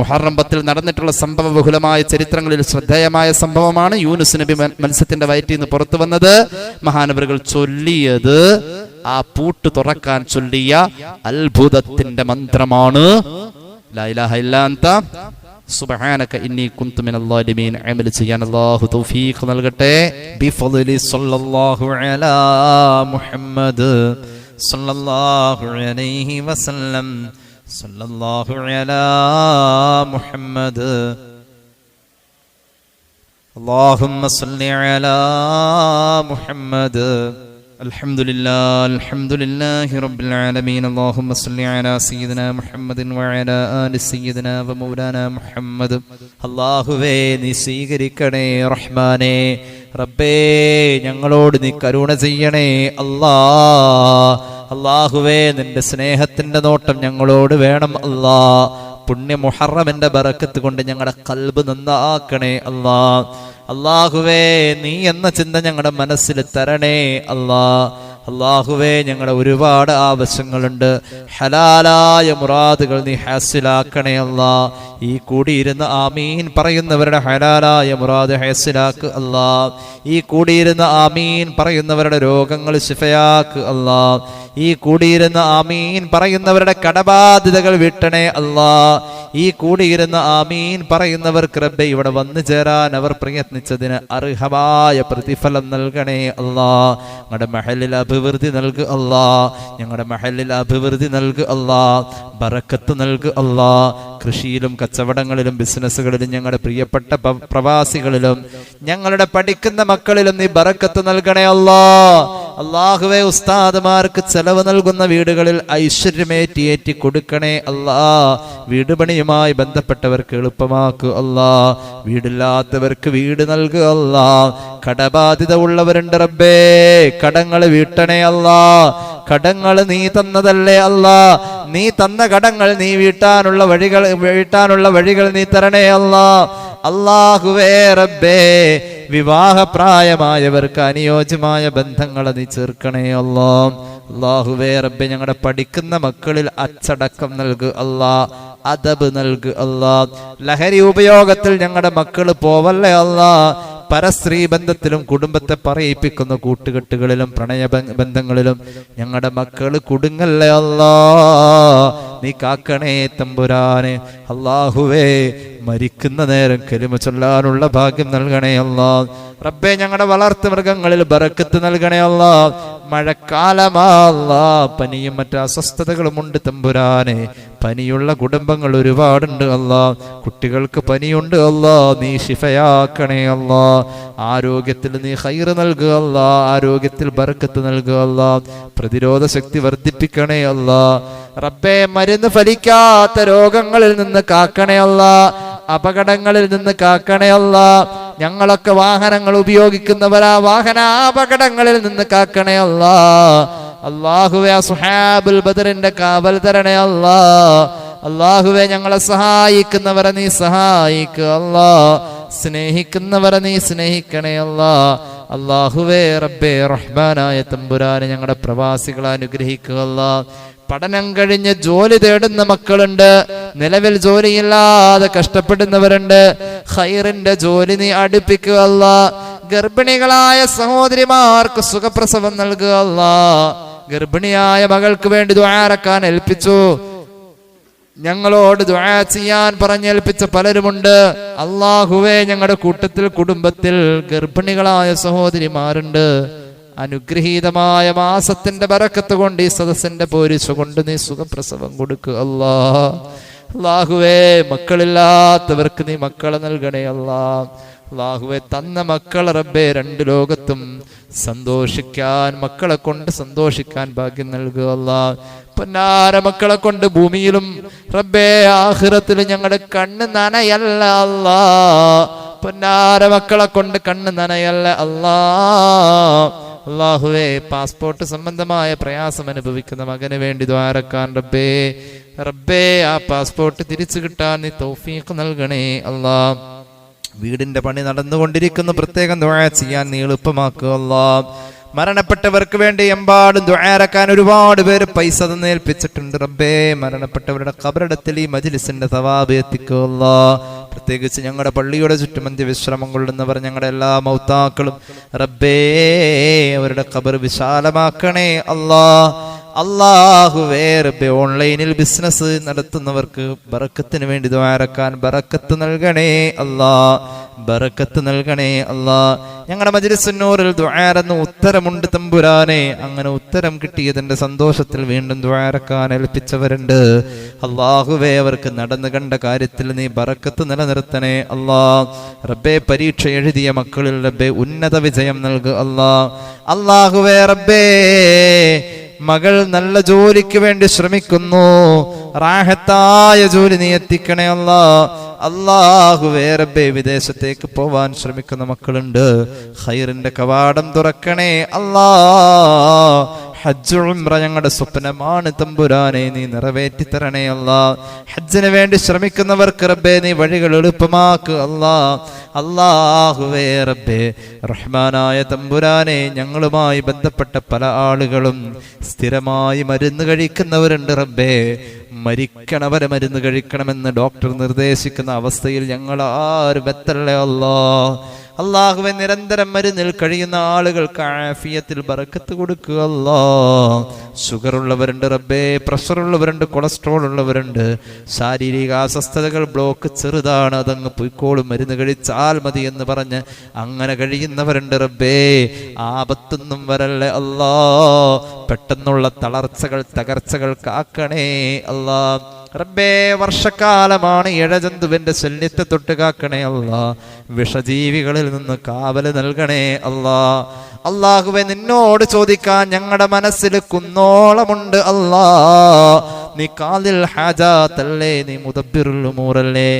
മുഹറം 10 നടന്നിട്ടുള്ള സംഭവ ബഹുലമായ ചരിത്രങ്ങളിൽ ശ്രദ്ധേയമായ സംഭവമാണ് യൂനുസ് നബി മത്സ്യത്തിന്റെ വയറ്റിൽ നിന്ന് പുറത്തു വന്നത്. മഹാനവറുകൾ ചൊല്ലിയത് ആ പൂട്ട് തുറക്കാൻ ചൊല്ലിയ അത്ഭുതത്തിന്റെ മന്ത്രമാണ് ലാ ഇലാഹ ഇല്ലാ അൻത സുബ്ഹാനക ഇന്നി കുന്തു മിനൽ ളാലിമീൻ. അമൽ ചെയ്യാൻ അല്ലാഹു തൗഫീഖ് നൽകട്ടെ. ബിഫളലി സ്വല്ലല്ലാഹു അലാ മുഹമ്മദ് സ്വല്ലല്ലാഹു അലൈഹി വസല്ലം സ്വല്ലല്ലാഹു അലാ മുഹമ്മദ് അല്ലാഹുമ്മ സ്വല്ലി അലാ മുഹമ്മദ്. അൽഹംദുലില്ലാഹി റബ്ബിൽ ആലമീൻ. അല്ലാഹുമ്മ സ്വല്ലി അലാ സയ്യിദിനാ മുഹമ്മദിൻ വഅലാ ആലി സയ്യിദിനാ വമൗലാനാ മുഹമ്മദ്. അല്ലാഹുവേ നീ സ്വീകരിക്കണേ റഹ്മാനേ. റബ്ബേ ഞങ്ങളോട് നീ കരുണ ചെയ്യണേ അല്ലാഹുവേ നിന്റെ സ്നേഹത്തിന്റെ നോട്ടം ഞങ്ങളോട് വേണം അല്ലാഹ്. പുണ്യ മുഹറമിന്റെ ബറക്കത്ത് കൊണ്ട് ഞങ്ങളുടെ ഖൽബ് നന്നാക്കണേ അല്ലാഹുവേ നീ എന്ന ചിന്ത ഞങ്ങളുടെ മനസ്സിൽ തരണേ അല്ലാഹുവേ ഞങ്ങളുടെ ഒരുപാട് ആവശ്യങ്ങളുണ്ട്. ഹലാലായ മുറാദുകൾ നീ ഹാസിലാക്കണേ ഈ കൂടിയിരുന്ന് ആമീൻ പറയുന്നവരുടെ ഹലാലായ മുറാദ് ഹാസിലാക്ക് ഈ കൂടിയിരുന്ന് ആമീൻ പറയുന്നവരുടെ രോഗങ്ങൾ ശിഫയാക്ക് ഈ കൂടിയിരുന്ന് ആമീൻ പറയുന്നവരുടെ കടബാധ്യതകൾ വിട്ടണേ ഈ കൂടിയിരുന്ന് ആമീൻ പറയുന്നവർക്ക് റബ്ബേ ഇവിടെ വന്നു ചേരാൻ അവർ പ്രയത്നിച്ചതിന് അർഹമായ പ്രതിഫലം നൽകണേ ഞങ്ങളുടെ മഹലിൽ അഭിവൃദ്ധി നൽകു ഞങ്ങളുടെ മഹലിൽ അഭിവൃദ്ധി നൽകു ബറക്കത്ത് നൽകു കൃഷിയിലും കച്ചവടങ്ങളിലും ബിസിനസ്സുകളിലും ഞങ്ങളുടെ പ്രിയപ്പെട്ട പ്രവാസികളിലും ഞങ്ങളുടെ പഠിക്കുന്ന മക്കളിലും നീ ബറക്കത്ത് നൽകണേ അല്ലാഹുവേ ഉസ്താദുമാർക്ക് ചെലവ് നൽകുന്ന വീടുകളിൽ ഐശ്വര്യമേറ്റി കൊടുക്കണേ വീട് പണിയുമായി ബന്ധപ്പെട്ടവർക്ക് എളുപ്പമാക്കു വീടില്ലാത്തവർക്ക് വീട് നൽകു കടബാധ്യത ഉള്ളവരുണ്ട് റബ്ബേ കടങ്ങൾ വീട്ടണേ കടങ്ങൾ നീ തന്നതല്ലേ നീ തന്ന കടങ്ങൾ നീ വീട്ടാനുള്ള വഴികൾ നീ തരണേ അല്ലാഹുവേ റബ്ബേ വിവാഹപ്രായമായവർക്ക് അനുയോജ്യമായ ബന്ധങ്ങൾ നീ ചേർക്കണേ അല്ലാഹുവേ റബ്ബേ ഞങ്ങളുടെ പഠിക്കുന്ന മക്കളിൽ അച്ചടക്കം നൽകു അദബ് നൽകു ലഹരി ഉപയോഗത്തിൽ ഞങ്ങളുടെ മക്കള് പോവല്ലേ പരസ്ത്രീ ബന്ധത്തിലും കുടുംബത്തെ പറയിപ്പിക്കുന്ന കൂട്ടുകെട്ടുകളിലും പ്രണയ ബന്ധങ്ങളിലും ഞങ്ങളുടെ മക്കള് കുടുങ്ങല്ലേ നീ കാക്കണേ തമ്പുരാനെ അല്ലാഹുവേ മരിക്കുന്ന നേരം കലിമ ചൊല്ലാനുള്ള ഭാഗ്യം നൽകണേ റബ്ബേ ഞങ്ങളുടെ വളർത്തു മൃഗങ്ങളിൽ ബറക്കത്ത് നൽകണേ മഴക്കാലമാ, പനിയും മറ്റു അസ്വസ്ഥതകളും ഉണ്ട് തമ്പുരാനെ. പനിയുള്ള കുടുംബങ്ങൾ ഒരുപാടുണ്ട് അല്ലാ. കുട്ടികൾക്ക് പനിയുണ്ട് അല്ലാ, നീ ശിഫയാക്കണേ അല്ലാ. ആരോഗ്യത്തിൽ നീ ഖൈറ് നൽകുക അല്ലാ, ആരോഗ്യത്തിൽ ബർക്കത്ത് നൽകുക അല്ലാ. പ്രതിരോധ ശക്തി വർദ്ധിപ്പിക്കണേ അല്ലാ. റബ്ബേ, മരുന്ന് ഫലിക്കാത്ത രോഗങ്ങളിൽ നിന്ന് കാക്കണേ അല്ലാ, അപകടങ്ങളിൽ നിന്ന് കാക്കണേ അല്ലാ. ഞങ്ങളൊക്കെ വാഹനങ്ങൾ ഉപയോഗിക്കുന്നവരാ, വാഹനാപകടങ്ങളിൽ നിന്ന് കാക്കണേ അല്ലാ. അല്ലാഹുവേ, അസ്ഹാബുൽ ബദറിന്റെ കാവൽ തരണേ അല്ലാ. അല്ലാഹുവേ, ഞങ്ങളെ സഹായിക്കുന്നവരെ നീ സഹായിക്കുക അല്ലാ, സ്നേഹിക്കുന്നവരെ നീ സ്നേഹിക്കണേ അല്ലാ. അല്ലാഹുവേ, റബ്ബേ റഹ്മാനായ തമ്പുരാനെ, ഞങ്ങളുടെ പ്രവാസികളെ അനുഗ്രഹിക്കുക അല്ലാ. പഠനം കഴിഞ്ഞ് ജോലി തേടുന്ന മക്കളുണ്ട്, നിലവിൽ ജോലിയില്ലാതെ കഷ്ടപ്പെടുന്നവരുണ്ട്. ഖൈറിന്റെ ജോലി നീ അടുപ്പിക്കുക അല്ലാ. ഗർഭിണികളായ സഹോദരിമാർക്ക് സുഖപ്രസവം നൽകുക അല്ലാ. ഗർഭിണിയായ മകൾക്ക് വേണ്ടി ദുആറക്കാൻ ഏൽപ്പിച്ചു. ഞങ്ങളോട് ദുആ ചെയ്യാൻ പറഞ്ഞേൽപ്പിച്ച പലരുമുണ്ട്. അല്ലാഹുവേ, ഞങ്ങളുടെ കൂട്ടത്തിൽ കുടുംബത്തിൽ ഗർഭിണികളായ സഹോദരിമാരുണ്ട്. അനുഗ്രഹീതമായ മാസത്തിന്റെ ബറക്കത്ത് കൊണ്ട്, ഈ സദസ്സിന്റെ പോരിശ കൊണ്ട് നീ സുഖപ്രസവം കൊടുക്കുക അല്ലാ. അല്ലാഹുവേ, മക്കളില്ലാത്തവർക്ക് നീ മക്കളെ നൽകണേ അല്ലാ. അല്ലാഹുവേ, തന്ന മക്കൾ റബ്ബേ രണ്ട് ലോകത്തും സന്തോഷിക്കാൻ, മക്കളെ കൊണ്ട് സന്തോഷിക്കാൻ ഭാഗ്യം നൽകുക അല്ലാ. പൊന്നാര മക്കളെ കൊണ്ട് ഭൂമിയിലും റബ്ബേ ആഖിറത്തിലും ഞങ്ങളുടെ കണ്ണ് നനയല്ല അല്ലാ. പൊന്നാര മക്കളെ കൊണ്ട് കണ്ണ് നനയല്ല അല്ലാ. അല്ലാഹുവേ, പാസ്പോർട്ട് സംബന്ധമായ പ്രയാസം അനുഭവിക്കുന്ന മകന് വേണ്ടി ദ്വാരക്കാൻ റബ്ബേ, റബ്ബേ ആ പാസ്പോർട്ട് തിരിച്ചു കിട്ടാൻ നീ തൗഫീഖ് നൽകണേ അല്ലാ. വീടിന്റെ പണി നടന്നുകൊണ്ടിരിക്കുന്ന പ്രത്യേകം ദുആ ചെയ്യാൻ നീ എളുപ്പമാക്കുക അല്ലാ. മരണപ്പെട്ടവർക്ക് വേണ്ടി എമ്പാടും ദുആറക്കാൻ ഒരുപാട് പേര് പൈസ തന്നേൽപ്പിച്ചിട്ടുണ്ട് റബ്ബേ. മരണപ്പെട്ടവരുടെ ഖബറിടത്തിൽ ഈ മജ്ലിസിന്റെ സവാബ് എത്തിക്കുക അല്ലാ. പ്രത്യേകിച്ച് ഞങ്ങളുടെ പള്ളിയുടെ ചുറ്റുമന്തി വിശ്രമം കൊള്ളുന്നവർ, ഞങ്ങളുടെ എല്ലാ മൗതാക്കളും റബ്ബേ, അവരുടെ ഖബർ വിശാലമാക്കണേ അല്ലാ. അല്ലാഹുവേ, റബ്ബേ, ഓൺലൈനിൽ ബിസിനസ് നടത്തുന്നവർക്ക് ബറക്കത്തിന് വേണ്ടി ദുആറക്കാൻ ബറക്കത്ത് നൽകണേ അല്ലാ, ബറക്കത്ത് നൽകണേ അല്ലാ. ഞങ്ങളുടെ മജ്ലിസുൻ നൂറിൽ ദുആറന്ന് ഉത്തരമുണ്ട് തമ്പുരാനെ. അങ്ങനെ ഉത്തരം കിട്ടിയതിന്റെ സന്തോഷത്തിൽ വീണ്ടും ദുആറക്കാൻ ഏൽപ്പിച്ചവരുണ്ട്. അല്ലാഹുവേ, അവർക്ക് നടന്നു കണ്ട കാര്യത്തിൽ നീ ബറക്കത്ത് നിലനിർത്തണേ അല്ലാ. റബ്ബേ, പരീക്ഷ എഴുതിയ മക്കളിൽ റബ്ബേ ഉന്നത വിജയം നൽകുക അല്ലാ. അല്ലാഹുവേ, റബ്ബേ, മകൾ നല്ല ജോലിക്ക് വേണ്ടി ശ്രമിക്കുന്നു, റാഹത്തായ ജോലി നീ എത്തിക്കണേ അല്ലാ. അല്ലാഹുവേ, റബ്ബേ, വിദേശത്തേക്ക് പോവാൻ ശ്രമിക്കുന്ന മക്കളുണ്ട്, ഖൈറിന്റെ കവാടം തുറക്കണേ അല്ലാ. ഹജ്ജ് ഉംറ ഞങ്ങളുടെ സ്വപ്നമാണ് തമ്പുരാനെ, നീ നിറവേറ്റി തരണേ അല്ലാ. ഹജ്ജിന് വേണ്ടി ശ്രമിക്കുന്നവർക്ക് റബ്ബേ നീ വഴികൾ എളുപ്പമാക്കുക അല്ലാ. അല്ലാഹുവേ, റബ്ബേ റഹ്മാനായ തമ്പുരാനെ, ഞങ്ങളുമായി ബന്ധപ്പെട്ട പല ആളുകളും സ്ഥിരമായി മരുന്ന് കഴിക്കുന്നവരുണ്ട് റബ്ബേ. മരിക്കണവരെ മരുന്ന് കഴിക്കണമെന്ന് ഡോക്ടർ നിർദ്ദേശിക്കുന്ന അവസ്ഥയിൽ ഞങ്ങൾ ആരും എത്തല്ലേ അല്ലാ. അല്ലാഹുവേ, നിരന്തരം മരുന്നിൽ കഴിയുന്ന ആളുകൾക്ക് ആഫിയത്തിൽ ബറക്കത്ത് കൊടുക്കുക അല്ലാ. ഷുഗർ ഉള്ളവരുണ്ട് റബ്ബേ, പ്രഷർ ഉള്ളവരുണ്ട്, കൊളസ്ട്രോൾ ഉള്ളവരുണ്ട്, ശാരീരിക അസ്വസ്ഥതകൾ, ബ്ലോക്ക് ചെറുതാണ്, അതങ്ങ് പൊയ്ക്കോളും, മരുന്ന് കഴിച്ചാൽ മതി എന്ന് പറഞ്ഞ് അങ്ങനെ കഴിയുന്നവരുണ്ട് റബ്ബേ. ആപത്തൊന്നും വരല്ലേ അല്ലാ. പെട്ടെന്നുള്ള തളർച്ചകൾ, തകർച്ചകൾ കാക്കണേ അല്ലാ. റബ്ബേ, വർഷക്കാലമാണ്, ഇഴജന്തുവിന്റെ ശല്യത്തെ തൊട്ട് കാക്കണേ അല്ലാ. വിഷജീവികളിൽ നിന്ന് കാവല് നൽകണേ അല്ലാ. അല്ലാഹുവേ, നിന്നോട് ചോദിക്കാൻ ഞങ്ങളുടെ മനസ്സിൽ കുന്നോളമുണ്ട് അല്ലാ. നീ ഖാദിൽ ഹാജാത്തല്ലേ, നീ മുദബ്ബിറുൽ ഉമൂറല്ലേ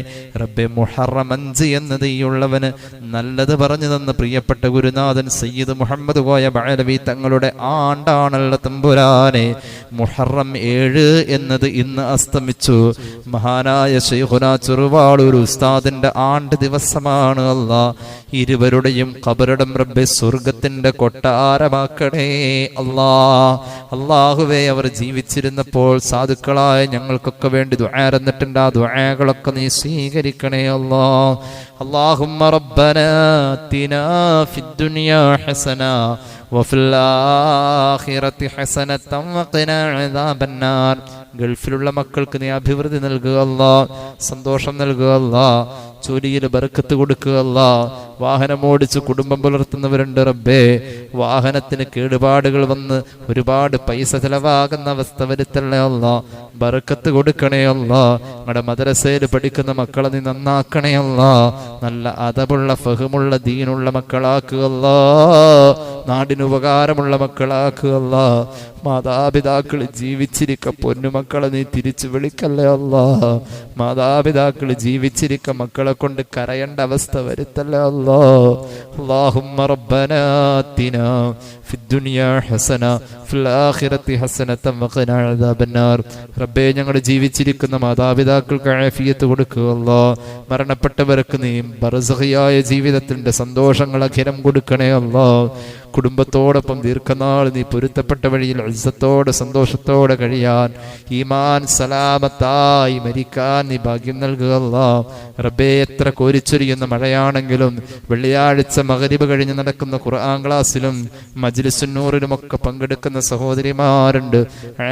റബ്ബേ. മുഹറം 5 എന്നത് ഈ ഉള്ളവന് നല്ലത് പറഞ്ഞു തന്ന പ്രിയപ്പെട്ട ഗുരുനാഥൻ സയ്യിദ് മുഹമ്മദ് കോയ ബഅലവി തങ്ങളുടെ ആണ്ടാണല്ലോ തമ്പുരാനെ. മുഹറം 7 എന്നത് ഇന്ന് അസ്തമിച്ചു. മഹാനായ ശൈഖുനാ ചെറുവാളൂർ ഉസ്താദിന്റെ ആണ്ട് ദിവസമാണ് അല്ലാ. ഇരുവരുടെയും ഖബറിടം റബ്ബേ സ്വർഗത്തിന്റെ കൊട്ടാരമാക്കണേ അല്ലാ. അല്ലാഹുവേ, അവർ ജീവിച്ചിരുന്നപ്പോൾ സാധുക്കളായ ഞങ്ങൾക്കൊക്കെ വേണ്ടി ദുആ എന്നിട്ടുണ്ട്. ആ ദുആകളൊക്കെ നീ സ്വീകരിക്കണേ അല്ലാ. اللهم ربنا آتنا في الدنيا حسنة وفي الآخرة حسنة وقنا عذاب النار. ഗൾഫിലുള്ള മക്കൾക്ക് നീ അഭിവൃദ്ധി നൽകുക അല്ലാ, സന്തോഷം നൽകുക അല്ലാ. ജോലിയിൽ ബർക്കത്ത് കൊടുക്കുക അല്ലാ. വാഹനം ഓടിച്ച് കുടുംബം പുലർത്തുന്നവരുണ്ട് റബ്ബേ, വാഹനത്തിന് കേടുപാടുകൾ വന്ന് ഒരുപാട് പൈസ ചെലവാകുന്ന അവസ്ഥ വരുത്തല്ലേ അല്ലാ. ബർക്കത്ത് കൊടുക്കണേ അല്ലാ. ഞങ്ങളുടെ മദ്രസയിൽ പഠിക്കുന്ന മക്കളെ നീ നന്നാക്കണേ അല്ലാ. നല്ല അദബുള്ള ഫഹമുള്ള ദീനുള്ള മക്കളാക്കുക അല്ലാ. നാടിന് ഉപകാരമുള്ള മക്കളാക്കുക അല്ലാ. മാതാപിതാക്കൾ ജീവിച്ചിരിക്ക പൊന്നുമക്കളെ നീ തിരിച്ചു വിളിക്കല്ലേ അല്ലാ. മാതാപിതാക്കൾ ജീവിച്ചിരിക്ക മക്കളെ കൊണ്ട് കരയേണ്ട അവസ്ഥ വരുത്തല്ലേ അല്ലാ. അല്ലാഹുമ്മ റബ്ബനാ ആതിനാ ഫിദ്ദുനിയാ ഹസന ഫിൽ ആഖിറതി ഹസനതൻ വഖിനാ അദാബന്നാർ. റബ്ബേ, ഞങ്ങൾ ജീവിച്ചിരിക്കുന്ന മാതാപിതാക്കൾക്ക് ആഫിയത്ത് കൊടുക്കുക അല്ലാ. മരണപ്പെട്ടവർക്ക് നീ ബർസഖിയായ ജീവിതത്തിന്റെ സന്തോഷങ്ങൾ അഖിലം കൊടുക്കണേ അല്ലാ. കുടുംബത്തോടൊപ്പം ദീർഘനാൾ നീ പൊരുത്തപ്പെട്ട വഴിയിൽ ഇസ്സത്തോടെ സന്തോഷത്തോടെ കഴിയാൻ, ഈമാൻ സലാമത്തായി മരിക്കാൻ നീ ഭാഗ്യം നൽകുക അല്ലാ. റബ്ബേ, എത്ര കോരിച്ചൊരിയുന്ന മഴയാണെങ്കിലും വെള്ളിയാഴ്ച മഗ്രിബ് കഴിഞ്ഞ് നടക്കുന്ന ഖുർആൻ ക്ലാസ്സിലും മജ്ലിസുന്നൂറിലുമൊക്കെ പങ്കെടുക്കുന്ന സഹോദരിമാരുണ്ട്.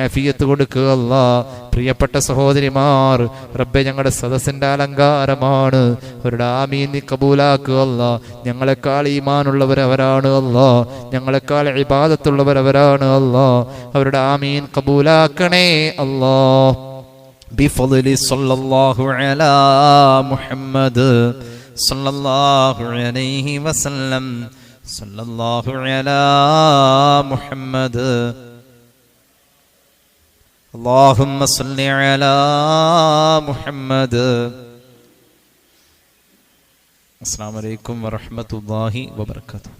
ആഫിയത്ത് കൊടുക്കുക അല്ലാ. പ്രിയപ്പെട്ട സഹോദരിമാർ, റബ്ബേ, ഞങ്ങളുടെ സദസ്സിന്റെ അലങ്കാരമാണ്. അവരുടെ ആമീൻ നീ കബൂലാക്കുക അല്ലാ. ഞങ്ങളെക്കാൾ ഈമാനുള്ളവരവരാണ് അല്ലാ. ഞങ്ങളെക്കാൾ ഇബാദത്തുള്ളവരവരാണ് അല്ലാ. അവരുടെ ആമീൻ കബൂലാക്കണേ അല്ലാ. ബിഫളി സല്ലല്ലാഹു അലാ മുഹമ്മദ് സല്ലല്ലാഹു അലൈഹി വസല്ലം സല്ലല്ലാഹു അലാ മുഹമ്മദ് അല്ലാഹുമ്മ സല്ലി അലാ മുഹമ്മദ്. അസ്സലാമു അലൈക്കും വറഹ്മത്തുള്ളാഹി വബറകാതുഹു.